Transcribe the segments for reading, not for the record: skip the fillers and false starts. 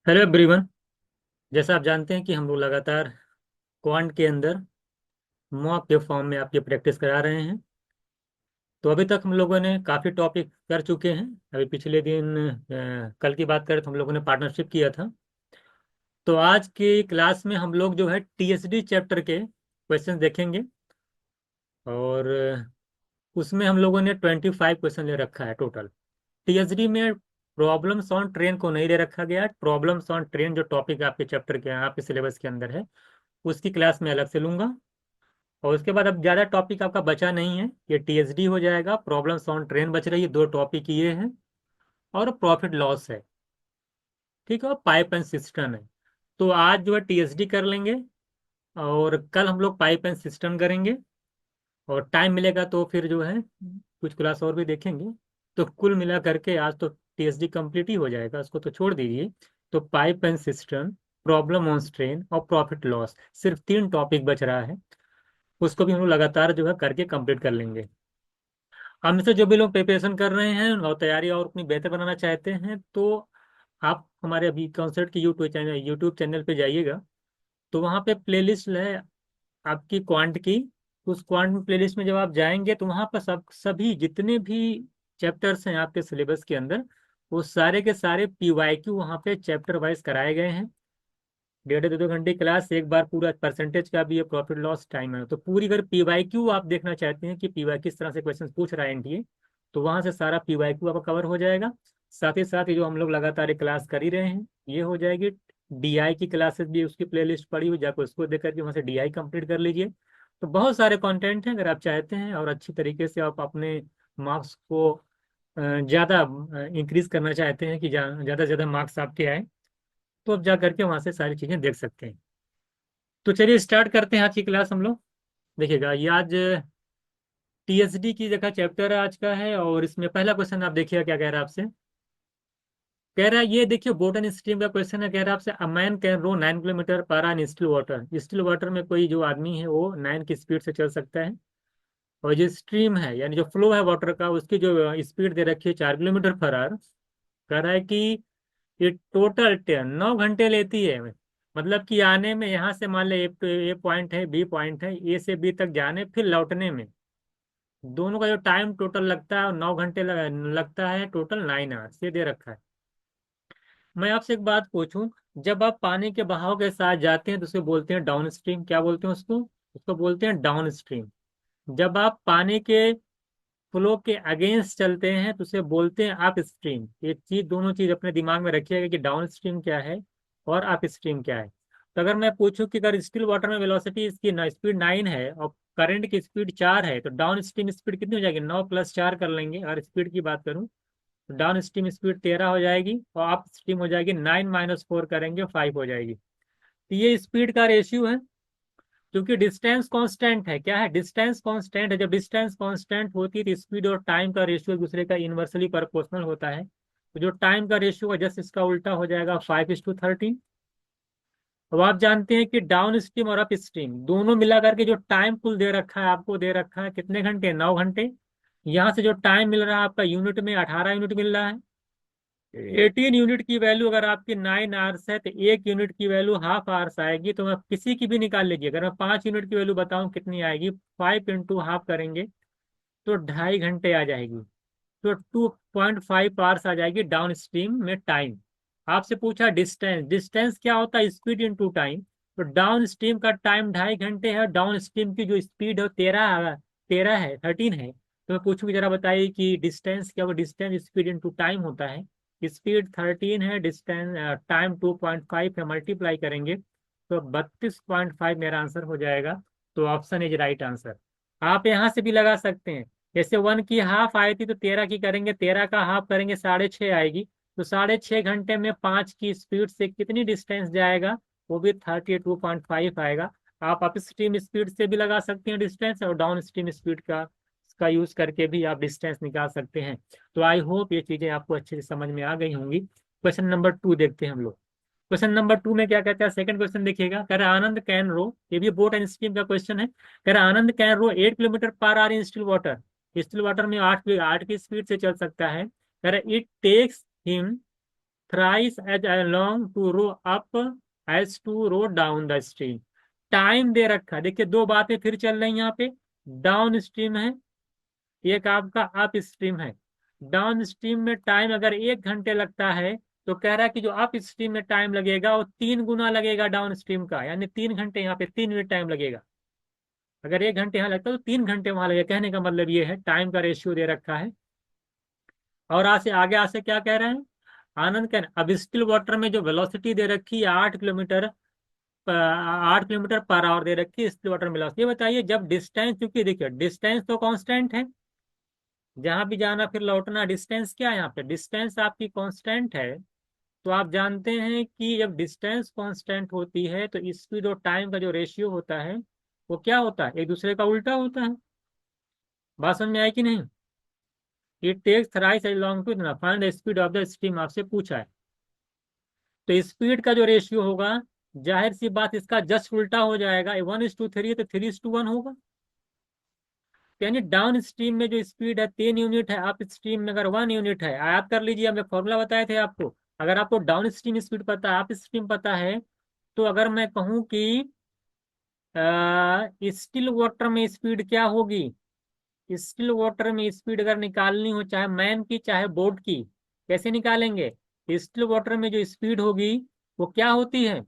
Hello everyone. जैसा आप जानते हैं कि हम लोग लगातार क्वांट के अंदर मॉक के फॉर्म में आपकी प्रैक्टिस करा रहे हैं। तो अभी तक हम लोगों ने काफ़ी टॉपिक कर चुके हैं। अभी पिछले दिन कल की बात करें तो हम लोगों ने पार्टनरशिप किया था। तो आज की क्लास में हम लोग जो है टीएसडी चैप्टर के क्वेश्चन देखेंगे। और उसमें हम लोगों ने 25 क्वेश्चन ले रखा है टोटल। टीएसडी में प्रॉब्लम्स ऑन ट्रेन को नहीं ले रखा गया है। प्रॉब्लम्स ऑन ट्रेन जो टॉपिक आपके चैप्टर के आपके सिलेबस के अंदर है उसकी क्लास में अलग से लूंगा। और उसके बाद अब ज़्यादा टॉपिक आपका बचा नहीं है, ये टीएसडी हो जाएगा। प्रॉब्लम्स ऑन ट्रेन बच रही है, दो टॉपिक ये है। और प्रॉफिट लॉस है, ठीक है, और पाइप एंड सिस्टम है। तो आज जो है टीएसडी कर लेंगे और कल हम लोग पाइप एंड सिस्टम करेंगे। और टाइम मिलेगा तो फिर जो है कुछ क्लास और भी देखेंगे। तो कुल मिला करके आज तो टीएसडी कंप्लीट ही हो जाएगा, उसको तो छोड़ दीजिए। तो pipe and system, problem on strain और प्रॉफिट लॉस, सिर्फ तीन टॉपिक बच रहा है। उसको भी हम लोग लगातार जो है करके कंप्लीट कर लेंगे। हमसे जो भी लोग प्रिपरेशन कर रहे हैं और तैयारी और अपनी बेहतर बनाना चाहते हैं, तो आप हमारे अभी कॉन्सर्ट की यूट्यूब चैनल पे जाइएगा। तो वहाँ पे प्लेलिस्ट है आपकी क्वांट की। उस क्वांट प्लेलिस्ट में जब आप जाएंगे तो वहाँ पर सभी जितने भी चैप्टर्स हैं आपके सिलेबस के अंदर, वो सारे के सारे पीवाईक्यू वहाँ पे चैप्टर वाइज कराए गए हैं। 1.5 से 2 घंटे क्लास, एक बार पूरा परसेंटेज का भी ये प्रॉफिट लॉस टाइम है। तो पूरी अगर पीवाईक्यू आप देखना चाहते हैं कि पीवाई किस तरह से क्वेश्चन पूछ रहा है एनटीए, तो वहां से सारा पीवाईक्यू आपका कवर हो जाएगा। साथ ही साथ ये जो हम लोग लगातार एक क्लास कर ही रहे हैं ये हो जाएगी। डीआई की क्लासेस भी उसकी प्लेलिस्ट पड़ी हुई, जाकर उसको देख करके वहां से डीआई कंप्लीट कर लीजिए। तो बहुत सारे कंटेंट हैं, अगर आप चाहते हैं और अच्छी तरीके से आप अपने मार्क्स को ज़्यादा इंक्रीज करना चाहते हैं कि ज़्यादा से ज़्यादा मार्क्स आपके आए, तो आप जा करके वहां से सारी चीज़ें देख सकते हैं। तो चलिए स्टार्ट करते हैं आज की क्लास हम लोग। देखिएगा ये आज टीएसडी की जगह चैप्टर आज का है। और इसमें पहला क्वेश्चन आप देखिएगा क्या कह रहा है आपसे। कह रहा है ये देखिए, बोटन स्ट्रीम का क्वेश्चन है। कह रहा है आपसे, a man can row 9 kilometre per hour in still water. Still water में कोई जो आदमी है वो 9 की स्पीड से चल सकता है। और जो स्ट्रीम है यानी जो फ्लो है वाटर का, उसकी जो स्पीड दे रखी है 4 किलोमीटर पर आवर। कह रहा है कि ये टोटल 9 घंटे लेती है। मतलब कि आने में यहाँ से मान ले ए पॉइंट है, बी पॉइंट है, ए से बी तक जाने फिर लौटने में दोनों का जो टाइम टोटल लगता है 9 घंटे लगता है। टोटल 9 आवर्स ये दे रखा है। मैं आपसे एक बात पूछूं, जब आप पानी के बहाव के साथ जाते हैं तो उसे बोलते हैं डाउन स्ट्रीम। क्या बोलते हैं उसको? उसको बोलते हैं डाउन स्ट्रीम। जब आप पानी के फ्लो के अगेंस्ट चलते हैं तो उसे बोलते हैं अप स्ट्रीम। ये चीज, दोनों चीज अपने दिमाग में रखिएगा कि डाउन स्ट्रीम क्या है और अप स्ट्रीम क्या है। तो अगर मैं पूछूं कि अगर स्टिल वाटर में वेलोसिटी इसकी स्पीड 9 है और करंट की स्पीड 4 है, तो डाउन स्ट्रीम स्पीड कितनी हो जाएगी? 9 + 4 कर लेंगे। अगर स्पीड की बात करूं तो डाउन स्ट्रीम स्पीड 13 हो जाएगी और अप स्ट्रीम हो जाएगी 9 - 4 करेंगे 5 हो जाएगी। तो ये स्पीड का रेशियो है। क्योंकि डिस्टेंस कांस्टेंट है। क्या है? डिस्टेंस कांस्टेंट है। जब डिस्टेंस कांस्टेंट होती है तो स्पीड और टाइम का रेशियो एक दूसरे का इनवर्सली प्रोपोर्शनल होता है। तो जो टाइम का रेशियो है जस्ट इसका उल्टा हो जाएगा, 5:13। अब आप जानते हैं कि डाउन स्ट्रीम और अप स्ट्रीम दोनों मिला करके जो टाइम कुल दे रखा है, आपको दे रखा है कितने घंटे? 9 घंटे। यहाँ से जो टाइम मिल रहा है आपका यूनिट में, 18 यूनिट मिल रहा है। 18 यूनिट की वैल्यू अगर आपकी 9 आवर्स है तो 1 यूनिट की वैल्यू हाफ आवर्स आएगी। तो मैं किसी की भी निकाल लीजिए, अगर मैं 5 यूनिट की वैल्यू बताऊं कितनी आएगी, 5 × हाफ करेंगे तो 2.5 घंटे आ जाएगी। तो 2.5 आवर्स आ जाएगी डाउन स्ट्रीम में टाइम। आपसे पूछा डिस्टेंस, डिस्टेंस क्या होता है? Speed into time. तो डाउन स्ट्रीम का टाइम 2.5 घंटे है। डाउन स्ट्रीम की जो स्पीड है 13 है। तो मैं पूछूं जरा बताइए कि डिस्टेंस क्या होगा? डिस्टेंस स्पीड इंटू टाइम होता है। स्पीड 13 है, डिस्टेंस टाइम 2.5 है, मल्टीप्लाई करेंगे तो 32.5 मेरा आंसर हो जाएगा। तो ऑप्शन इज राइट आंसर। आप यहाँ से भी लगा सकते हैं। जैसे 1 की हाफ आई थी तो 13 की करेंगे, 13 का हाफ करेंगे 6.5 आएगी। तो 6.5 घंटे में 5 की स्पीड से कितनी डिस्टेंस जाएगा? वो भी 32.5 आएगा। आप अप स्ट्रीम स्पीड से भी लगा सकते हैं डिस्टेंस, और डाउन स्ट्रीम स्पीड का यूज करके भी आप डिस्टेंस निकाल सकते हैं। तो आई होप ये चीजें आपको अच्छे से समझ में आ गई होंगी। क्वेश्चन नंबर 2 देखते हैं हम लोग। क्वेश्चन नंबर 2 में क्या कहता है? सेकंड क्वेश्चन देखिएगा। कह रहा है आनंद कैन रो, ये भी बोट एंड स्ट्रीम का क्वेश्चन है। कह रहा है Anand can row 8 kilometre per hour in still water. Still water में आठ की स्पीड से चल सकता है। कह रहा है it takes him thrice as along to row up as to row down the stream. Time दे रखा है, देखिए दो बातें फिर चल रही हैं यहाँ पे। डाउन स्ट्रीम है, एक आपका अप स्ट्रीम है। डाउन स्ट्रीम में टाइम अगर 1 घंटे लगता है, तो कह रहा है कि जो अप स्ट्रीम में टाइम लगेगा वो 3 गुना लगेगा डाउन स्ट्रीम का, यानी 3 घंटे, यहाँ पे 3 मिनट टाइम लगेगा। अगर 1 घंटे यहाँ लगता है तो 3 घंटे वहां लगेगा। कहने का मतलब ये है, टाइम का रेशियो दे रखा है। और आज से क्या कह रहे हैं, आनंद कह अब स्टिल वाटर में जो वेलोसिटी दे रखी है 8 किलोमीटर, 8 किलोमीटर पर आवर दे रखी है स्टिल वाटर में वेलोसिटी। ये बताइए जब डिस्टेंस, क्योंकि देखिए डिस्टेंस तो कांस्टेंट है, जहां भी जाना फिर लौटना, डिस्टेंस क्या है यहाँ पे, डिस्टेंस आपकी कांस्टेंट है। तो आप जानते हैं कि जब डिस्टेंस कांस्टेंट होती है तो स्पीड और टाइम का जो रेशियो होता है वो क्या होता है, एक दूसरे का उल्टा होता है। बात समझ में आई कि नहीं। It takes thrice as long to इतना find the speed of the stream, आपसे पूछा है। तो स्पीड का जो रेशियो होगा, जाहिर सी बात इसका जस्ट उल्टा हो जाएगा, 1:3 तो 3:1 होगा। यानी डाउन स्ट्रीम में जो स्पीड है 3 यूनिट है, अप स्ट्रीम में अगर 1 यूनिट है। याद कर लीजिए, हमने फॉर्मूला बताए थे आपको। अगर आपको डाउन स्ट्रीम स्पीड पता है, अप स्ट्रीम पता है, तो अगर मैं कहूँ कि स्टिल वाटर में स्पीड क्या होगी, स्टिल वाटर में स्पीड अगर निकालनी हो, चाहे मैन की चाहे बोट की, कैसे निकालेंगे। स्टिल वाटर में जो स्पीड होगी वो क्या होती है,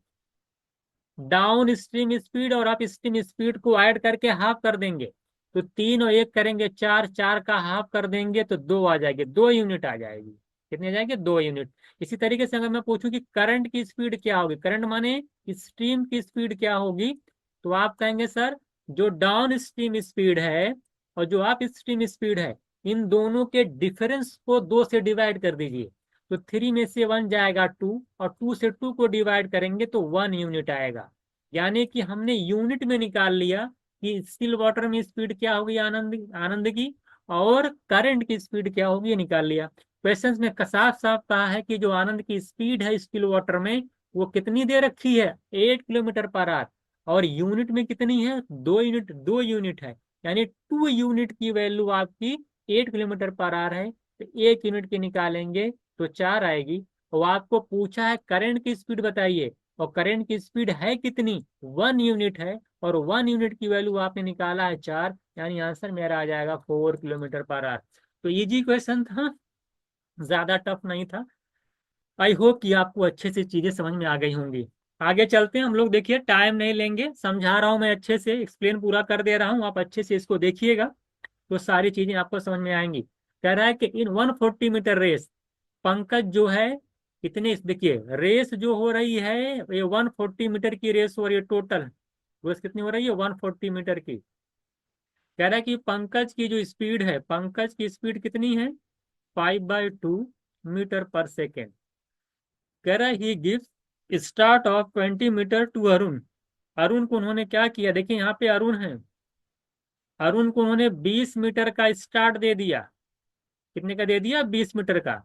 डाउन स्ट्रीम स्पीड और अप स्ट्रीम स्पीड को ऐड करके हाफ कर देंगे। तो 3 और 1 करेंगे 4, 4 का हाफ कर देंगे तो 2 आ जाएगी, 2 यूनिट आ जाएगी। कितनी आ जाएगी, 2 यूनिट। इसी तरीके से अगर मैं पूछूं कि करंट की स्पीड क्या होगी, करंट माने स्ट्रीम की स्पीड क्या होगी, तो आप कहेंगे सर जो डाउन स्ट्रीम स्पीड है और जो अप स्ट्रीम स्पीड है, इन दोनों के डिफरेंस को 2 से डिवाइड कर दीजिए। तो 3 में से 1 जाएगा 2, और 2 से 2 को डिवाइड करेंगे तो 1 यूनिट आएगा। यानी कि हमने यूनिट में निकाल लिया कि स्टिल वाटर में स्पीड क्या होगी आनंद आनंद की, और करंट की स्पीड क्या होगी ये निकाल लिया। क्वेश्चंस में साफ साफ कहा है कि जो आनंद की स्पीड है स्टिल वाटर में वो कितनी दे रखी है, 8 किलोमीटर पर आवर। और यूनिट में कितनी है, 2 यूनिट, 2 यूनिट है। यानी 2 यूनिट की वैल्यू आपकी 8 किलोमीटर पर आवर है, तो 1 यूनिट की निकालेंगे तो 4 आएगी। और आपको पूछा है करंट की स्पीड बताइए, और करंट की स्पीड है कितनी, 1 यूनिट है, और 1 यूनिट की वैल्यू आपने निकाला है 4, यानी आंसर मेरा आ जाएगा 4 किलोमीटर पर आवर। तो इजी क्वेश्चन था, ज्यादा टफ नहीं था। आई होप कि आपको अच्छे से चीजें समझ में आ गई होंगी। आगे चलते हैं हम लोग, देखिए टाइम नहीं लेंगे, समझा रहा हूँ मैं अच्छे से, एक्सप्लेन पूरा कर दे रहा हूँ, आप अच्छे से इसको देखिएगा तो सारी चीजें आपको समझ में आएंगी। कह रहा है कि इन 140 मीटर रेस, पंकज जो है इतने, देखिए रेस जो हो रही है ये 140 मीटर की रेस हो रही है टोटल। रेस कितनी हो रही है, 140 मीटर की। कह रहा है कि पंकज की जो स्पीड है, पंकज की स्पीड कितनी है, 5/2 मीटर पर सेकेंड। कह रहा है he gives start of 20 metre to Arun. Arun को उन्होंने क्या किया, देखिए यहाँ पे अरुण है, अरुण को उन्होंने 20 मीटर का स्टार्ट दे दिया। कितने का दे दिया, 20 मीटर का।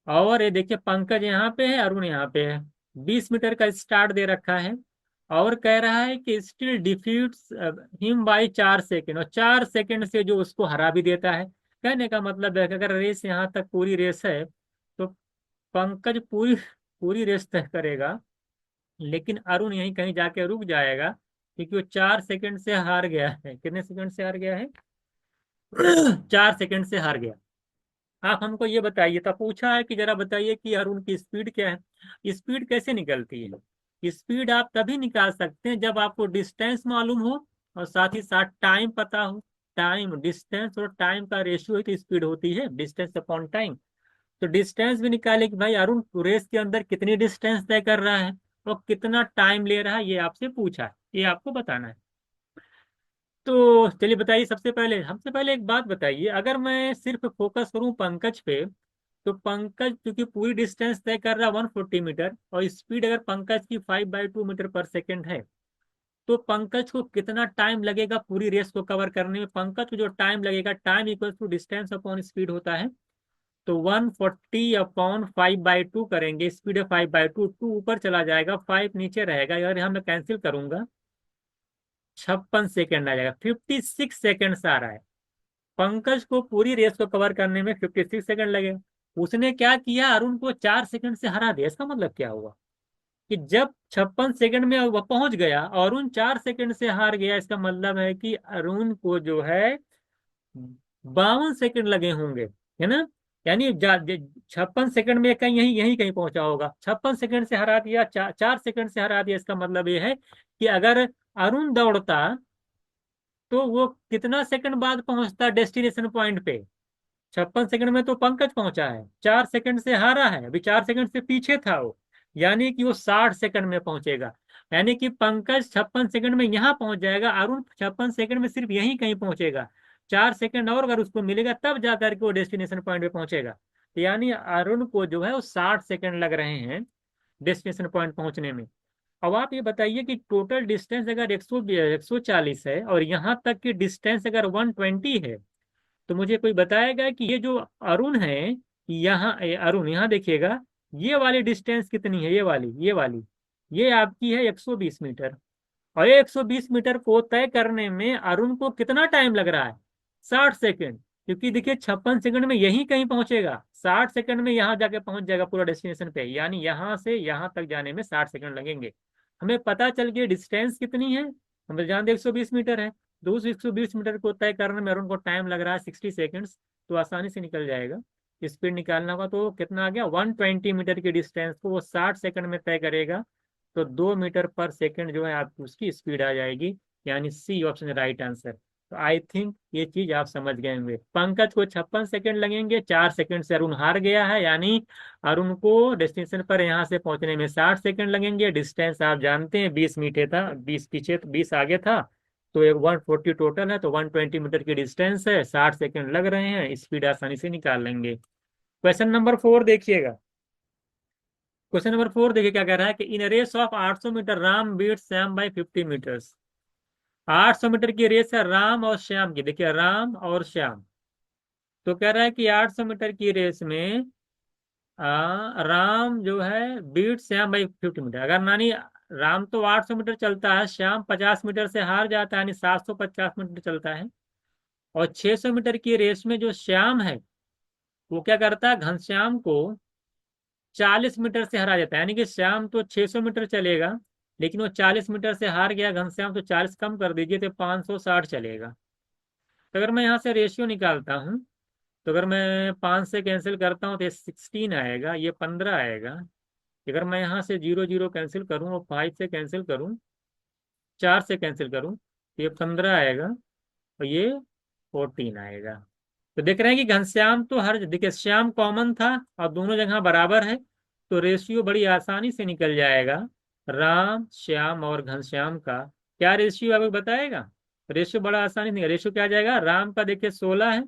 और ये देखिए पंकज यहाँ पे है, अरुण यहाँ पे है, 20 मीटर का स्टार्ट दे रखा है। और कह रहा है कि still defeats him by 4 second, और 4 सेकेंड से जो उसको हरा भी देता है। कहने का मतलब है कि अगर रेस यहाँ तक पूरी रेस है तो पंकज पूरी पूरी रेस तय करेगा, लेकिन अरुण यहीं कहीं जाके रुक जाएगा, क्योंकि वो 4 सेकेंड से हार गया है। कितने सेकंड से हार गया है 4 सेकेंड से हार गया। आप हमको ये बताइए, तो पूछा है कि जरा बताइए कि अरुण की स्पीड क्या है। स्पीड कैसे निकलती है, स्पीड आप तभी निकाल सकते हैं जब आपको डिस्टेंस मालूम हो और साथ ही साथ टाइम पता हो। टाइम, डिस्टेंस और टाइम का रेशियो ही तो स्पीड होती है, डिस्टेंस अपॉन टाइम। तो डिस्टेंस भी निकाले कि भाई अरुण रेस के अंदर कितनी डिस्टेंस तय कर रहा है और कितना टाइम ले रहा है, ये आपसे पूछा है, ये आपको बताना है। तो चलिए बताइए, सबसे पहले एक बात बताइए, अगर मैं सिर्फ फोकस करूं पंकज पे, तो पंकज क्योंकि पूरी डिस्टेंस तय कर रहा है 140 मीटर, और स्पीड अगर पंकज की 5/2 मीटर पर सेकेंड है, तो पंकज को कितना टाइम लगेगा पूरी रेस को कवर करने में। पंकज को जो टाइम लगेगा, time equal to distance upon speed होता है। तो 140/5/2 करेंगे, स्पीड है 5/2, 2 ऊपर चला जाएगा, 5 नीचे रहेगा, अगर यहाँ मैं कैंसिल करूंगा 56 सेकेंड आ जाएगा, 56 सेकेंड आ रहा है। पंकज को पूरी रेस को कवर करने में 56 सेकंड लगे। उसने क्या किया, अरुण को 4 सेकंड से हरा दिया। इसका मतलब क्या हुआ कि जब 56 सेकंड में वह पहुंच गया और अरुण 4 सेकंड से हार गया, इसका मतलब है कि अरुण को जो है 52 सेकंड लगे होंगे, है ना। यानी 56 सेकंड में कहीं यही यही कहीं पहुंचा होगा। 56 सेकंड से हरा दिया, 4 सेकंड से हरा दिया। इसका मतलब ये है कि अगर अरुण दौड़ता तो वो कितना सेकंड बाद पहुंचता डेस्टिनेशन पॉइंट पे। 56 सेकंड में तो पंकज पहुंचा है, 4 सेकंड से हारा है, अभी 4 सेकंड से पीछे था वो। यानी कि वो 60 सेकंड में पहुंचेगा। यानी कि पंकज 56 सेकंड में यहाँ पहुंच जाएगा, अरुण 56 सेकंड में सिर्फ यहीं कहीं पहुंचेगा। 4 सेकंड और अगर उसको मिलेगा तब जाकर के वो डेस्टिनेशन पॉइंट पे पहुंचेगा। तो यानी अरुण को जो है वो 60 सेकंड लग रहे हैं डेस्टिनेशन पॉइंट पहुंचने में। अब आप ये बताइए कि टोटल डिस्टेंस अगर 140 है और यहाँ तक की डिस्टेंस अगर 120 है, तो मुझे कोई बताएगा कि ये जो अरुण है, यहाँ अरुण यहाँ देखिएगा, ये वाली डिस्टेंस कितनी है, ये वाली ये आपकी है 120 मीटर। और ये 120 मीटर को तय करने में अरुण को कितना टाइम लग रहा है, 60 सेकंड। क्योंकि देखिए 56 सेकंड में यहीं कहीं पहुंचेगा, 60 सेकंड में यहाँ जाके पहुंच जाएगा पूरा डेस्टिनेशन पे। यानी यहाँ से यहाँ तक जाने में 60 सेकंड लगेंगे। हमें पता चल गया डिस्टेंस कितनी है, हम तो जानते 120 मीटर है। तो उस 120 मीटर को तय करने में अरुण को टाइम लग रहा है 60 सेकेंड्स। तो आसानी से निकल जाएगा। स्पीड निकालना होगा तो कितना आ गया, 120 मीटर की डिस्टेंस को वो 60 सेकंड में तय करेगा। तो 2 मीटर पर सेकंड जो है आपकी उसकी स्पीड आ जाएगी। यानी सी ऑप्शन राइट आंसर। तो आई थिंक ये चीज आप समझ गए होंगे। पंकज को 56 सेकंड लगेंगे, 4 सेकंड से अरुण हार गया है। यानी अरुण को डेस्टिनेशन पर यहाँ से पहुंचने में 60 सेकंड लगेंगे। डिस्टेंस आप जानते हैं 20 मीटर था, 20 पीछे 20 आगे था। तो एक 140 टोटल है, तो 120 मीटर की डिस्टेंस है, 60 सेकंड लग रहे हैं, स्पीड आसानी से निकाल लेंगे। क्वेश्चन नंबर 4 देखिएगा। क्वेश्चन नंबर 4 देखिए क्या कह रहा है कि in race of 800 metre Ram beat Shyam by 50 metres. 800 metre की रेस है राम और श्याम की, देखिए राम और श्याम। तो कह रहा है कि 800 मीटर की रेस में राम जो है बीट श्याम बाई 50 मीटर। अगर नानी राम तो 800 मीटर चलता है, श्याम 50 मीटर से हार जाता है, यानी 750 मीटर चलता है। और 600 मीटर की रेस में जो श्याम है वो क्या करता है, घनश्याम को 40 मीटर से हरा जाता है। यानी कि श्याम तो 600 मीटर चलेगा, लेकिन वो 40 मीटर से हार गया घनश्याम, तो 40 कम कर दीजिए तो 560 चलेगा। तो अगर मैं यहाँ से रेशियो निकालता हूँ, तो अगर मैं 5 से कैंसिल करता हूँ तो ये 16 आएगा, ये 15 आएगा। अगर मैं यहाँ से 0 0 कैंसिल करूँ और 5 से कैंसिल करूँ, 4 से कैंसिल करूँ, तो ये 15 आएगा और ये 14 आएगा। तो देख रहे हैं कि घनश्याम तो हर, देखिए श्याम कॉमन था और दोनों जगह बराबर है। तो रेशियो बड़ी आसानी से निकल जाएगा। राम श्याम और घनश्याम का क्या रेशियो आपको बताएगा। रेशियो बड़ा आसानी से, रेशियो क्या आ जाएगा, राम का देखिए 16 है,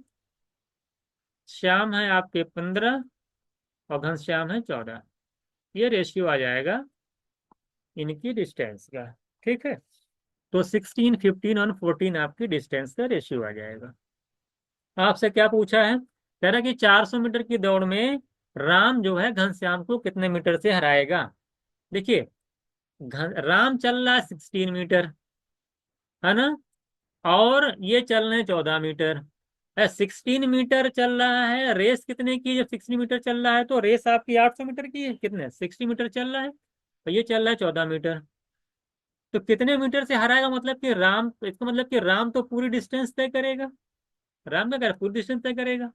श्याम है आपके 15 और घनश्याम है 14। ये रेशियो आ जाएगा इनकी डिस्टेंस का। ठीक है। तो 16, 15 और 14 आपकी डिस्टेंस का रेशियो आ जाएगा। आपसे क्या पूछा है, कह रहा है कि 400 मीटर की दौड़ में राम जो है घनश्याम को कितने मीटर से हराएगा। देखिए राम चल रहा है 16 मीटर, है ना, और ये चल रहे हैं 14 मीटर। 16 मीटर चल रहा है, रेस कितने की, जब 16 मीटर चल रहा है तो रेस आपकी 800 मीटर की है, कितने 60 मीटर चल रहा है, तो ये चल रहा है 14 मीटर। तो कितने मीटर से हराएगा, मतलब कि राम, इसका मतलब कि राम तो पूरी डिस्टेंस तय करेगा। राम क्या करेगा, पूरी डिस्टेंस तय करेगा।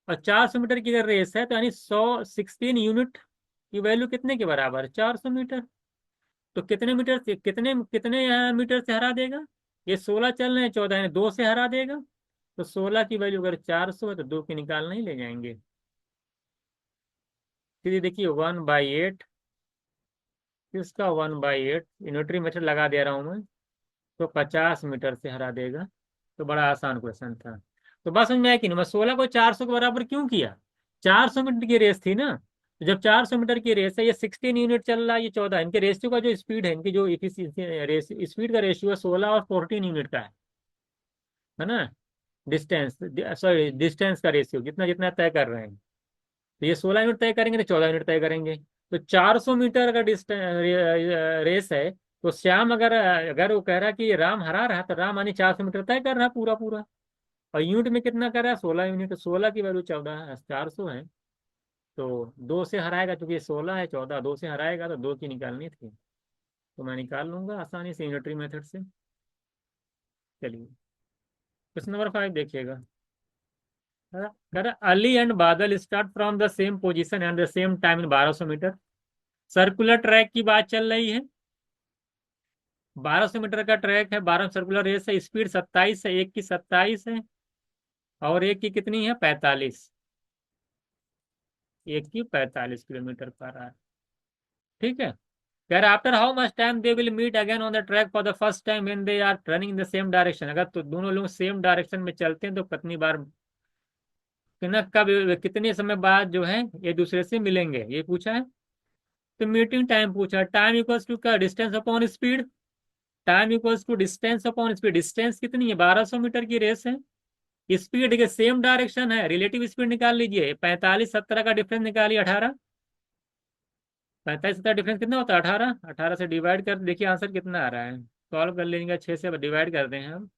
और 400 मीटर की अगर रेस है तो यानी 116 यूनिट की वैल्यू कितने के बराबर, 400 मीटर। तो कितने मीटर से कितने कितने मीटर से हरा देगा, ये 16 चल रहे हैं, 14 यानी 2 से हरा देगा। तो 16 की वैल्यू अगर 400 है तो 2 की निकालना ही ले जाएंगे। फिर ये देखिए 1/8, इसका 1/8 यूनिटरी मीटर लगा दे रहा हूँ मैं। तो 50 मीटर से हरा देगा। तो बड़ा आसान क्वेश्चन था। तो बस समझ में आया कि नहीं, मैं 16 को 400 के बराबर क्यों किया, 400 मीटर की रेस थी ना। तो जब 400 मीटर की रेस है, ये 16 यूनिट चल रहा है, ये 14, इनके रेशियो का जो स्पीड है, इनकी जो रेस स्पीड का रेशियो है 16 और 14 यूनिट का है ना। डिस्टेंस, सॉरी डिस्टेंस का रेशियो जितना जितना तय कर रहे हैं। तो ये 16 यूनिट तय करेंगे तो 14 यूनिट तय करेंगे। तो 400 मीटर का डिस्टेंस रेस है, तो श्याम अगर अगर वो कह रहा है कि राम हरा रहा है, तो राम यानी 400 मीटर तय कर रहा है पूरा पूरा। और यूनिट में कितना कर रहा है, 16 यूनिट, 16 की वैल्यू 14 है, 400 है। तो 2 से हराएगा, क्योंकि 16 है, 14 2 से हराएगा तो 2 की निकालनी थी, तो मैं निकाल लूंगा आसानी से यूनिटरी मेथड से। चलिए क्वेश्चन नंबर 5 देखिएगा। कर Ali and Badal start from the same position and the same time in 1200 metre. Circular track की बात चल रही है, 1200 मीटर का ट्रैक है, 12 सर्कुलर रेस है, स्पीड 27 है, एक की 27 है और एक की कितनी है 45, एक की 45 किलोमीटर पर आवर। ठीक है। कह रहा after how much time they will meet again on the track for the first time when they are running in the same direction. अगर तो दोनों लोग सेम डायरेक्शन में चलते हैं तो कितनी बार, कब, कितने समय बाद जो है एक दूसरे से मिलेंगे, ये पूछा है। तो मीटिंग टाइम पूछा, टाइम इक्वल्स टू क्या, distance upon speed. Time equals to distance upon speed. Distance कितनी है, 1200 मीटर की रेस है। स्पीड के सेम डायरेक्शन है, रिलेटिव स्पीड निकाल लीजिए, 45 17 का डिफरेंस निकालिए 18। 45 17 डिफरेंस कितना होता है 18, 18 से डिवाइड कर देखिए आंसर कितना आ रहा है। सॉल्व कर लेंगे, 6 से डिवाइड कर दें हम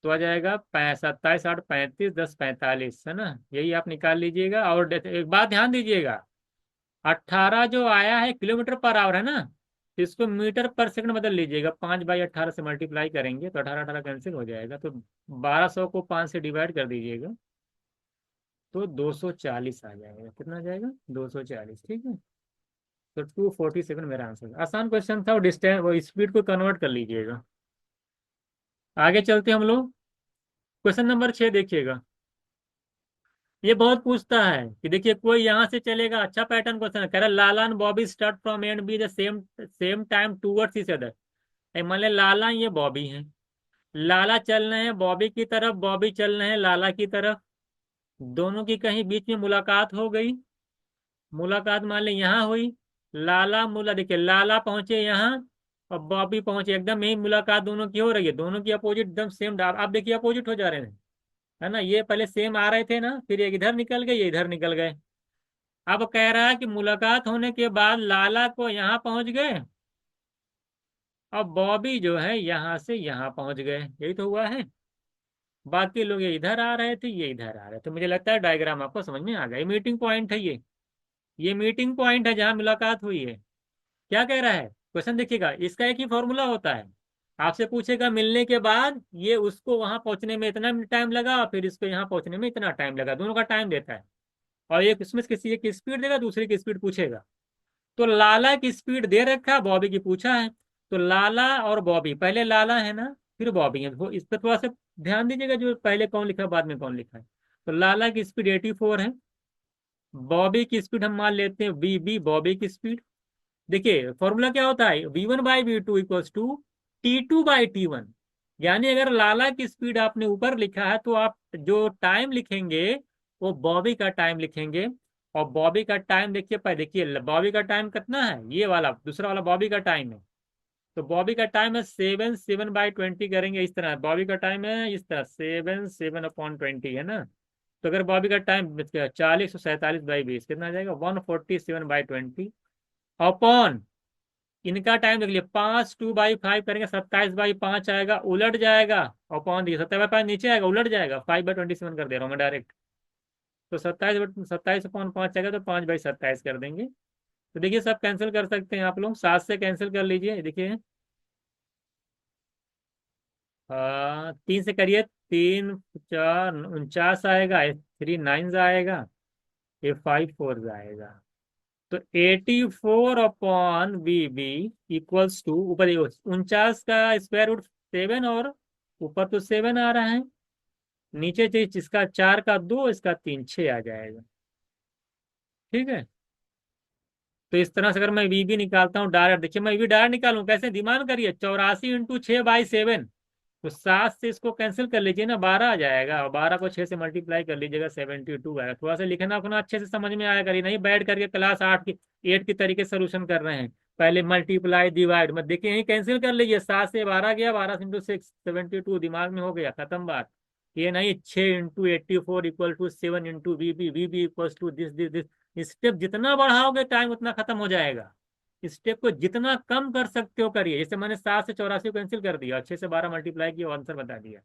तो आ जाएगा 27 8 35 10 45, है ना, यही आप निकाल लीजिएगा। और एक बात ध्यान दीजिएगा, 18 जो आया है किलोमीटर पर आवर है ना, तो इसको मीटर पर सेकंड बदल लीजिएगा, 5/18 से मल्टीप्लाई करेंगे तो 18 18 कैंसिल हो जाएगा, तो 1200 को 5 से डिवाइड कर दीजिएगा तो 240 आ जाएगा। कितना आ जाएगा 240। ठीक है, तो 247 मेरा आंसर। आसान क्वेश्चन था, वो डिस्टेंस वो स्पीड को कन्वर्ट कर लीजिएगा। आगे चलते हम लोग, क्वेश्चन नंबर 6 देखिएगा। ये बहुत पूछता है कि देखिए कोई यहाँ से चलेगा, अच्छा पैटर्न क्वेश्चन है, कह रहा है Lala and Bobby start from end be the same same time towards each other. मान ले लाला ये बॉबी है, लाला चल रहे हैं बॉबी की तरफ, बॉबी चल रहे हैं लाला की तरफ, दोनों की कहीं बीच में मुलाकात हो गई। मुलाकात मान ली यहाँ हुई, देखिए लाला पहुंचे यहाँ और बॉबी पहुंचे, एकदम यही मुलाकात दोनों की हो रही है, दोनों की अपोजिट एकदम सेम। आप देखिए अपोजिट हो जा रहे हैं, है ना, ये पहले सेम आ रहे थे ना, फिर एक इधर निकल गए, ये इधर निकल गए। अब कह रहा है कि मुलाकात होने के बाद लाला को यहाँ पहुंच गए और बॉबी जो है यहाँ से यहाँ पहुंच गए, यही तो हुआ है। बाकी लोग ये इधर आ रहे थे, ये इधर आ रहे थे। मुझे लगता है डायग्राम आपको समझ में आ गया, ये मीटिंग पॉइंट है, ये मीटिंग पॉइंट है जहां मुलाकात हुई है। क्या कह रहा है क्वेश्चन देखिएगा, इसका एक ही फॉर्मूला होता है, आपसे पूछेगा मिलने के बाद ये उसको वहां पहुंचने में इतना टाइम लगा और फिर इसको यहाँ पहुंचने में इतना टाइम लगा, दोनों का टाइम देता है। और एक इसमें किसी एक की स्पीड देगा, दूसरे की स्पीड पूछेगा। तो लाला की स्पीड दे रखा है, बॉबी की पूछा है, तो लाला और बॉबी, पहले लाला है ना फिर बॉबी है, वो इस पर थोड़ा सा ध्यान दीजिएगा, जो पहले कौन लिखा है बाद में कौन लिखा है। तो लाला की स्पीड 84 है, बॉबी की स्पीड हम मान लेते हैं बी बॉबी की स्पीड। देखिए फॉर्मूला क्या होता है, V1/V2 इक्वल्स टू T2/T1। यानी अगर लाला की स्पीड आपने ऊपर लिखा है तो आप जो टाइम लिखेंगे वो बॉबी का टाइम लिखेंगे। और बॉबी का टाइम देखिए, देखिए बॉबी का टाइम कितना है, ये वाला दूसरा वाला बॉबी का टाइम है। तो बॉबी का टाइम है 7/20 करेंगे, इस तरह बॉबी का टाइम है, इस तरह 7/20 है ना। तो अगर बॉबी का टाइम 40 47/20 कितना आ जाएगा 147/20 अपॉन इनका टाइम देख लिया 5 2/5 करेंगे 27/5 आएगा, उलट जाएगा। अपॉन देखिए 27/5 नीचे आएगा, उलट जाएगा, 5/27 कर दे रहा हूँ मैं डायरेक्ट। तो 27 27/5 आएगा तो 5/27 कर देंगे। तो देखिए सब कैंसिल कर सकते हैं आप लोग, 7 से कैंसिल कर लीजिए, देखिए 3 से करिए, 3 4 49 आएगा, 3 9 आएगा, ये 5 4 आएगा। तो 84/BB इक्वल्स टू, ऊपर 49 का स्क्वायर रूट 7 और ऊपर तो 7 आ रहा है, नीचे चीज इसका 4 का 2, इसका 3 6 आ जाएगा। ठीक है, तो इस तरह से अगर मैं वीबी निकालता हूँ डायरेक्ट, देखिए मैं वीबी डायरेक्ट निकालूं कैसे, दिमाग करिए, 84 × 6/7। तो 7 से इसको कैंसिल कर लीजिए ना, 12 आ जाएगा, और 12 को 6 से मल्टीप्लाई कर लीजिएगा 72 आएगा। थोड़ा सा लिखना अपना अच्छे से समझ में आया करिए, नहीं बैठ करके क्लास 8 की तरीके से सोल्यूशन कर रहे हैं, पहले मल्टीप्लाई डिवाइड मत, देखिए यही कैंसिल कर लीजिए, 7 से 12 गया, 12 × 6 72, दिमाग में हो गया, खत्म बात। ये नहीं 6 × 84 equal to 7 × VB equal to this this this. Step जितना बढ़ाओगे टाइम उतना खत्म हो जाएगा, स्टेप को जितना कम कर सकते हो करिए। जैसे मैंने 7 से 84 कैंसिल कर दिया, 6 से 12 मल्टीप्लाई किया, आंसर बता दिया,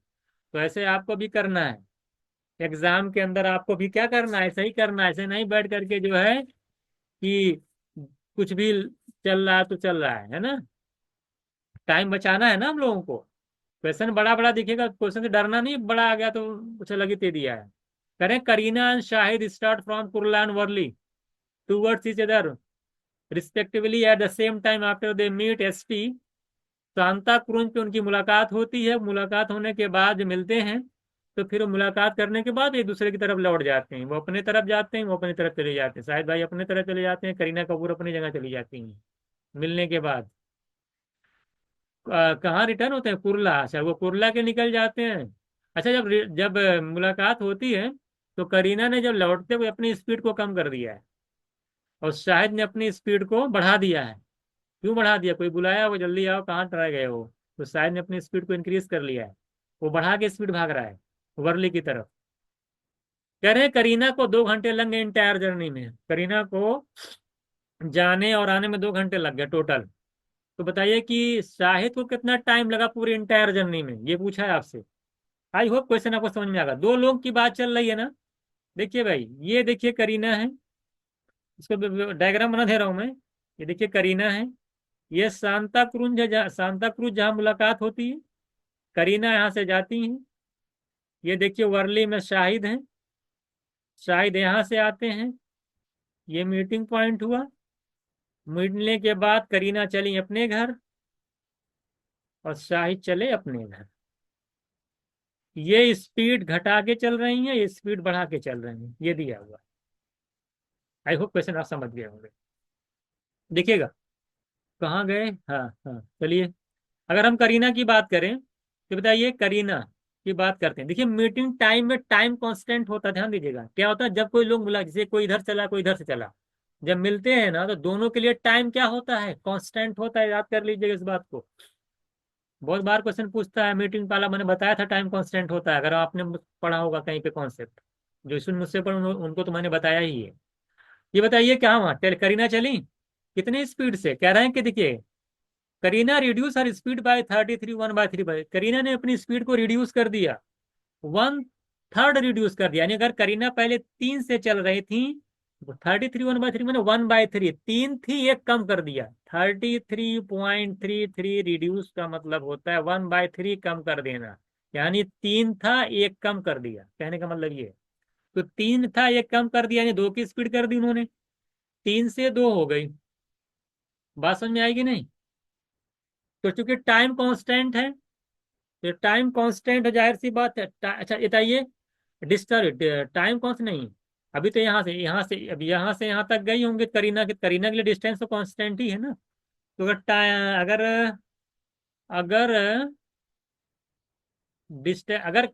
तो ऐसे आपको भी करना है। एग्जाम के अंदर आपको भी क्या करना है, ऐसा ही करना है, ऐसे नहीं बैठ करके जो है कि कुछ भी चल रहा है तो चल रहा है ना। टाइम बचाना है ना हम लोगों को। क्वेश्चन बड़ा बड़ा दिखेगा, क्वेश्चन से डरना नहीं, बड़ा आ गया तो कुछ अलग ही दे दिया है। करें, Kareena and Shahid start from Kurla and Worli towards each other respectively at the same time after they meet at Santa Cruz पे उनकी मुलाकात होती है। मुलाकात होने के बाद जब मिलते हैं तो फिर वो मुलाकात करने के बाद एक दूसरे की तरफ लौट जाते हैं। वो अपने तरफ जाते हैं, वो अपनी तरफ चले जाते हैं, शाहिद भाई अपने तरफ चले जाते हैं, करीना कपूर अपनी जगह चली जाती हैं मिलने के बाद। कहाँ रिटर्न होते हैं, कुर्ला। अच्छा, वो कुर्ला के निकल जाते हैं। अच्छा, जब मुलाकात होती है तो करीना ने जब लौटते हुए अपनी स्पीड को कम कर दिया है और शाहिद ने अपनी स्पीड को बढ़ा दिया है। क्यों बढ़ा दिया, कोई बुलाया वो जल्दी आओ कहाँ टरा गए हो, तो शाहिद ने अपनी स्पीड को इंक्रीज कर लिया है। वो बढ़ा के स्पीड भाग रहा है वर्ली की तरफ। कह रहे हैं करीना को 2 घंटे लग गए इंटायर जर्नी में। करीना को जाने और आने में 2 घंटे लग गए टोटल। तो बताइए कि शाहिद को कितना टाइम लगा पूरी इंटायर जर्नी में, ये पूछा है आपसे। आई होप क्वेश्चन आपको समझ में आएगा। दो लोगों की बात चल रही है ना। देखिए भाई, ये देखिए करीना है, इसको डायग्राम बना दे रहा हूं मैं। ये देखिए करीना है, ये सांता क्रूज है, सांता क्रूज जहाँ मुलाकात होती है, करीना यहाँ से जाती हैं। ये देखिए वर्ली में शाहिद हैं, शाहिद यहाँ से आते हैं, ये मीटिंग पॉइंट हुआ। मिलने के बाद करीना चली अपने घर और शाहिद चले अपने घर। ये स्पीड घटा के चल रही है, ये स्पीड बढ़ा के चल रही है, ये दिया हुआ। आई होप क्वेश्चन आप समझ गए होंगे। देखिएगा कहाँ गए। हाँ हाँ, चलिए। अगर हम करीना की बात करें तो बताइए, करीना की बात करते हैं। देखिए मीटिंग टाइम में टाइम कांस्टेंट होता है, ध्यान दीजिएगा। क्या होता है, जब कोई लोग मिला, जैसे कोई इधर चला कोई इधर से चला, जब मिलते हैं ना तो दोनों के लिए टाइम क्या होता है, कांस्टेंट होता है। याद कर लीजिएगा इस बात को। बहुत बार क्वेश्चन पूछता है मीटिंग वाला, मैंने बताया था टाइम कांस्टेंट होता है, अगर आपने पढ़ा होगा कहीं पे कॉन्सेप्ट। जो इसमें मुझसे पढ़े उनको तो मैंने बताया ही है। ये बताइए क्या वहाँ करीना चली कितनी स्पीड से, कह रहे हैं कि देखिए Kareena reduce her speed by 33, 1/3 by. Kareena ने अपनी स्पीड को रिड्यूस कर दिया, 1/3 रिड्यूस कर दिया। यानी अगर करीना पहले 3 से चल रही थी, 33 1/3 मैंने 1/3, 3 थी एक कम कर दिया। 33.33 रिड्यूस का मतलब होता है 1/3 कम कर देना। यानी 3 था एक कम कर दिया, कहने का मतलब ये है। तो 3 था एक कम कर दिया, यानी 2 की स्पीड कर दी उन्होंने, 3 से 2 हो गई। बात समझ में आएगी नहीं। तो चूंकि टाइम कांस्टेंट है, तो टाइम कांस्टेंट है, जाहिर सी बात है। अच्छा बताइए, डिस्टर्ब टाइम कौन सा नहीं, अभी तो अब यहाँ से यहाँ तक गई होंगे करीना के, करीना के लिए डिस्टेंस तो कांस्टेंट ही है ना। तो अगर अगर डिस्टेंस अगर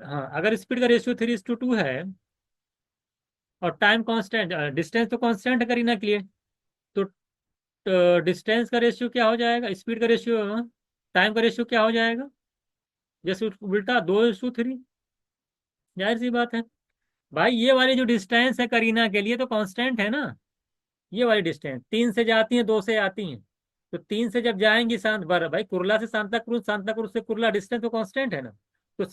हाँ, अगर स्पीड का रेशियो 3:2 है और टाइम कांस्टेंट, डिस्टेंस तो कांस्टेंट है करीना के लिए, तो डिस्टेंस का रेशियो क्या हो जाएगा, स्पीड का रेशियो, टाइम का रेशियो क्या हो जाएगा, जैसे उल्टा 2:3। जाहिर सी बात है भाई, ये वाली जो डिस्टेंस है करीना के लिए तो कांस्टेंट है ना। ये वाली डिस्टेंस 3 से जाती हैं 2 से आती हैं, तो 3 से जब जाएंगी शांत बार भाई, कुर्ला से सांता क्रूज, सांता क्रूज से कुर्ला, डिस्टेंस तो कांस्टेंट है ना। तो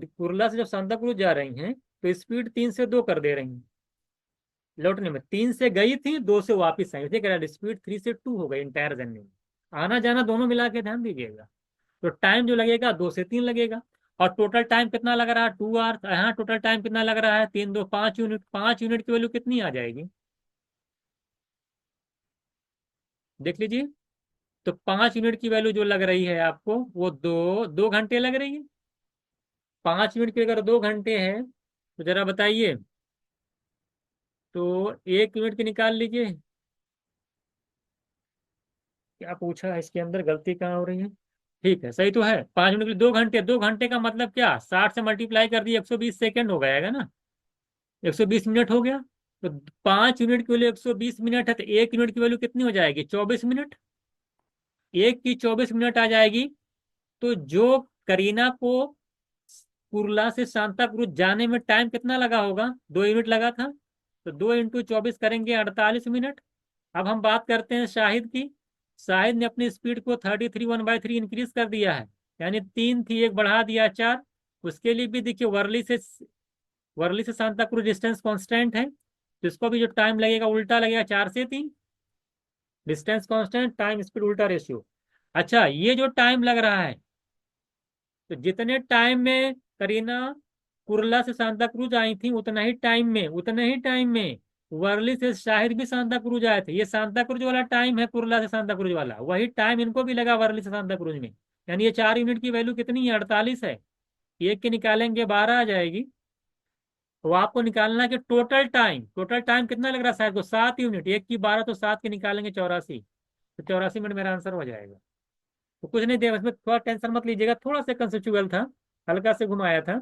कुर्ला से जब सांता क्रूज जा रही हैं तो स्पीड 3 से 2 कर दे रही हैं। लौटने में 3 से गई थी, 2 से वापिस आई थी, कह रहा स्पीड 3 से 2 हो गई इंटायर जर्नी में। आना जाना दोनों मिला के ध्यान दीजिएगा। तो टाइम जो लगेगा 2 से 3 लगेगा। और टोटल टाइम कितना लग रहा है, 2 आवर। यहाँ टोटल टाइम कितना लग रहा है, 3 2 5 यूनिट। 5 यूनिट की वैल्यू कितनी आ जाएगी, देख लीजिए। तो 5 यूनिट की वैल्यू जो लग रही है आपको, वो 2 2 घंटे लग रही है। 5 यूनिट की अगर 2 घंटे हैं तो जरा बताइए, तो 1 यूनिट की निकाल लीजिए। क्या पूछा है इसके अंदर, गलती कहाँ हो रही है। ठीक है, सही तो है। 5 यूनिट के लिए 2 घंटे, 2 घंटे का मतलब क्या, 60 से मल्टीप्लाई कर दिए 120 सेकेंड हो जाएगा ना, 120 मिनट हो गया। तो 5 यूनिट की वैल्यू 120 मिनट है, तो 1 यूनिट की वैल्यू कितनी हो जाएगी, 24 मिनट। एक की 24 मिनट आ जाएगी। तो जो करीना को कुर्ला से सांता क्रूज जाने में टाइम कितना लगा होगा, 2 यूनिट लगा था। तो 2 × 24 करेंगे 48 मिनट। अब हम बात करते हैं शाहिद की। शाहिद ने अपनी स्पीड को 33 1/3 इंक्रीज कर दिया है, यानी 3 थी एक बढ़ा दिया 4। उसके लिए भी देखिए वर्ली से वर्ली से सांता क्रूज डिस्टेंस कांस्टेंट है, तो इसको भी जो टाइम लगेगा उल्टा लगेगा, 4 से 3। डिस्टेंस कांस्टेंट, टाइम स्पीड उल्टा रेशियो। अच्छा, ये जो टाइम लग रहा है, तो जितने टाइम में करीना कुर्ला से सांता क्रूज आई थी, उतने ही टाइम में वर्ली से शाहिद भी सांता क्रूज आए थे। ये सांता क्रूज वाला टाइम है, कुर्ला से सांता क्रूज वाला, वही टाइम इनको भी लगा वर्ली से सांता क्रूज में। यानी ये 4 यूनिट की वैल्यू कितनी है, 48 है। एक के निकालेंगे 12 आ जाएगी। तो आपको निकालना है कि टोटल टाइम कितना लग रहा है शायद को, 7 यूनिट। एक की 12 तो 7 के निकालेंगे 84, तो 84 मिनट मेरा आंसर हो जाएगा। तो कुछ नहीं दिया इसमें, थोड़ा टेंशन मत लीजिएगा, थोड़ा सा कंसेप्चुअल था, हल्का से घुमाया था।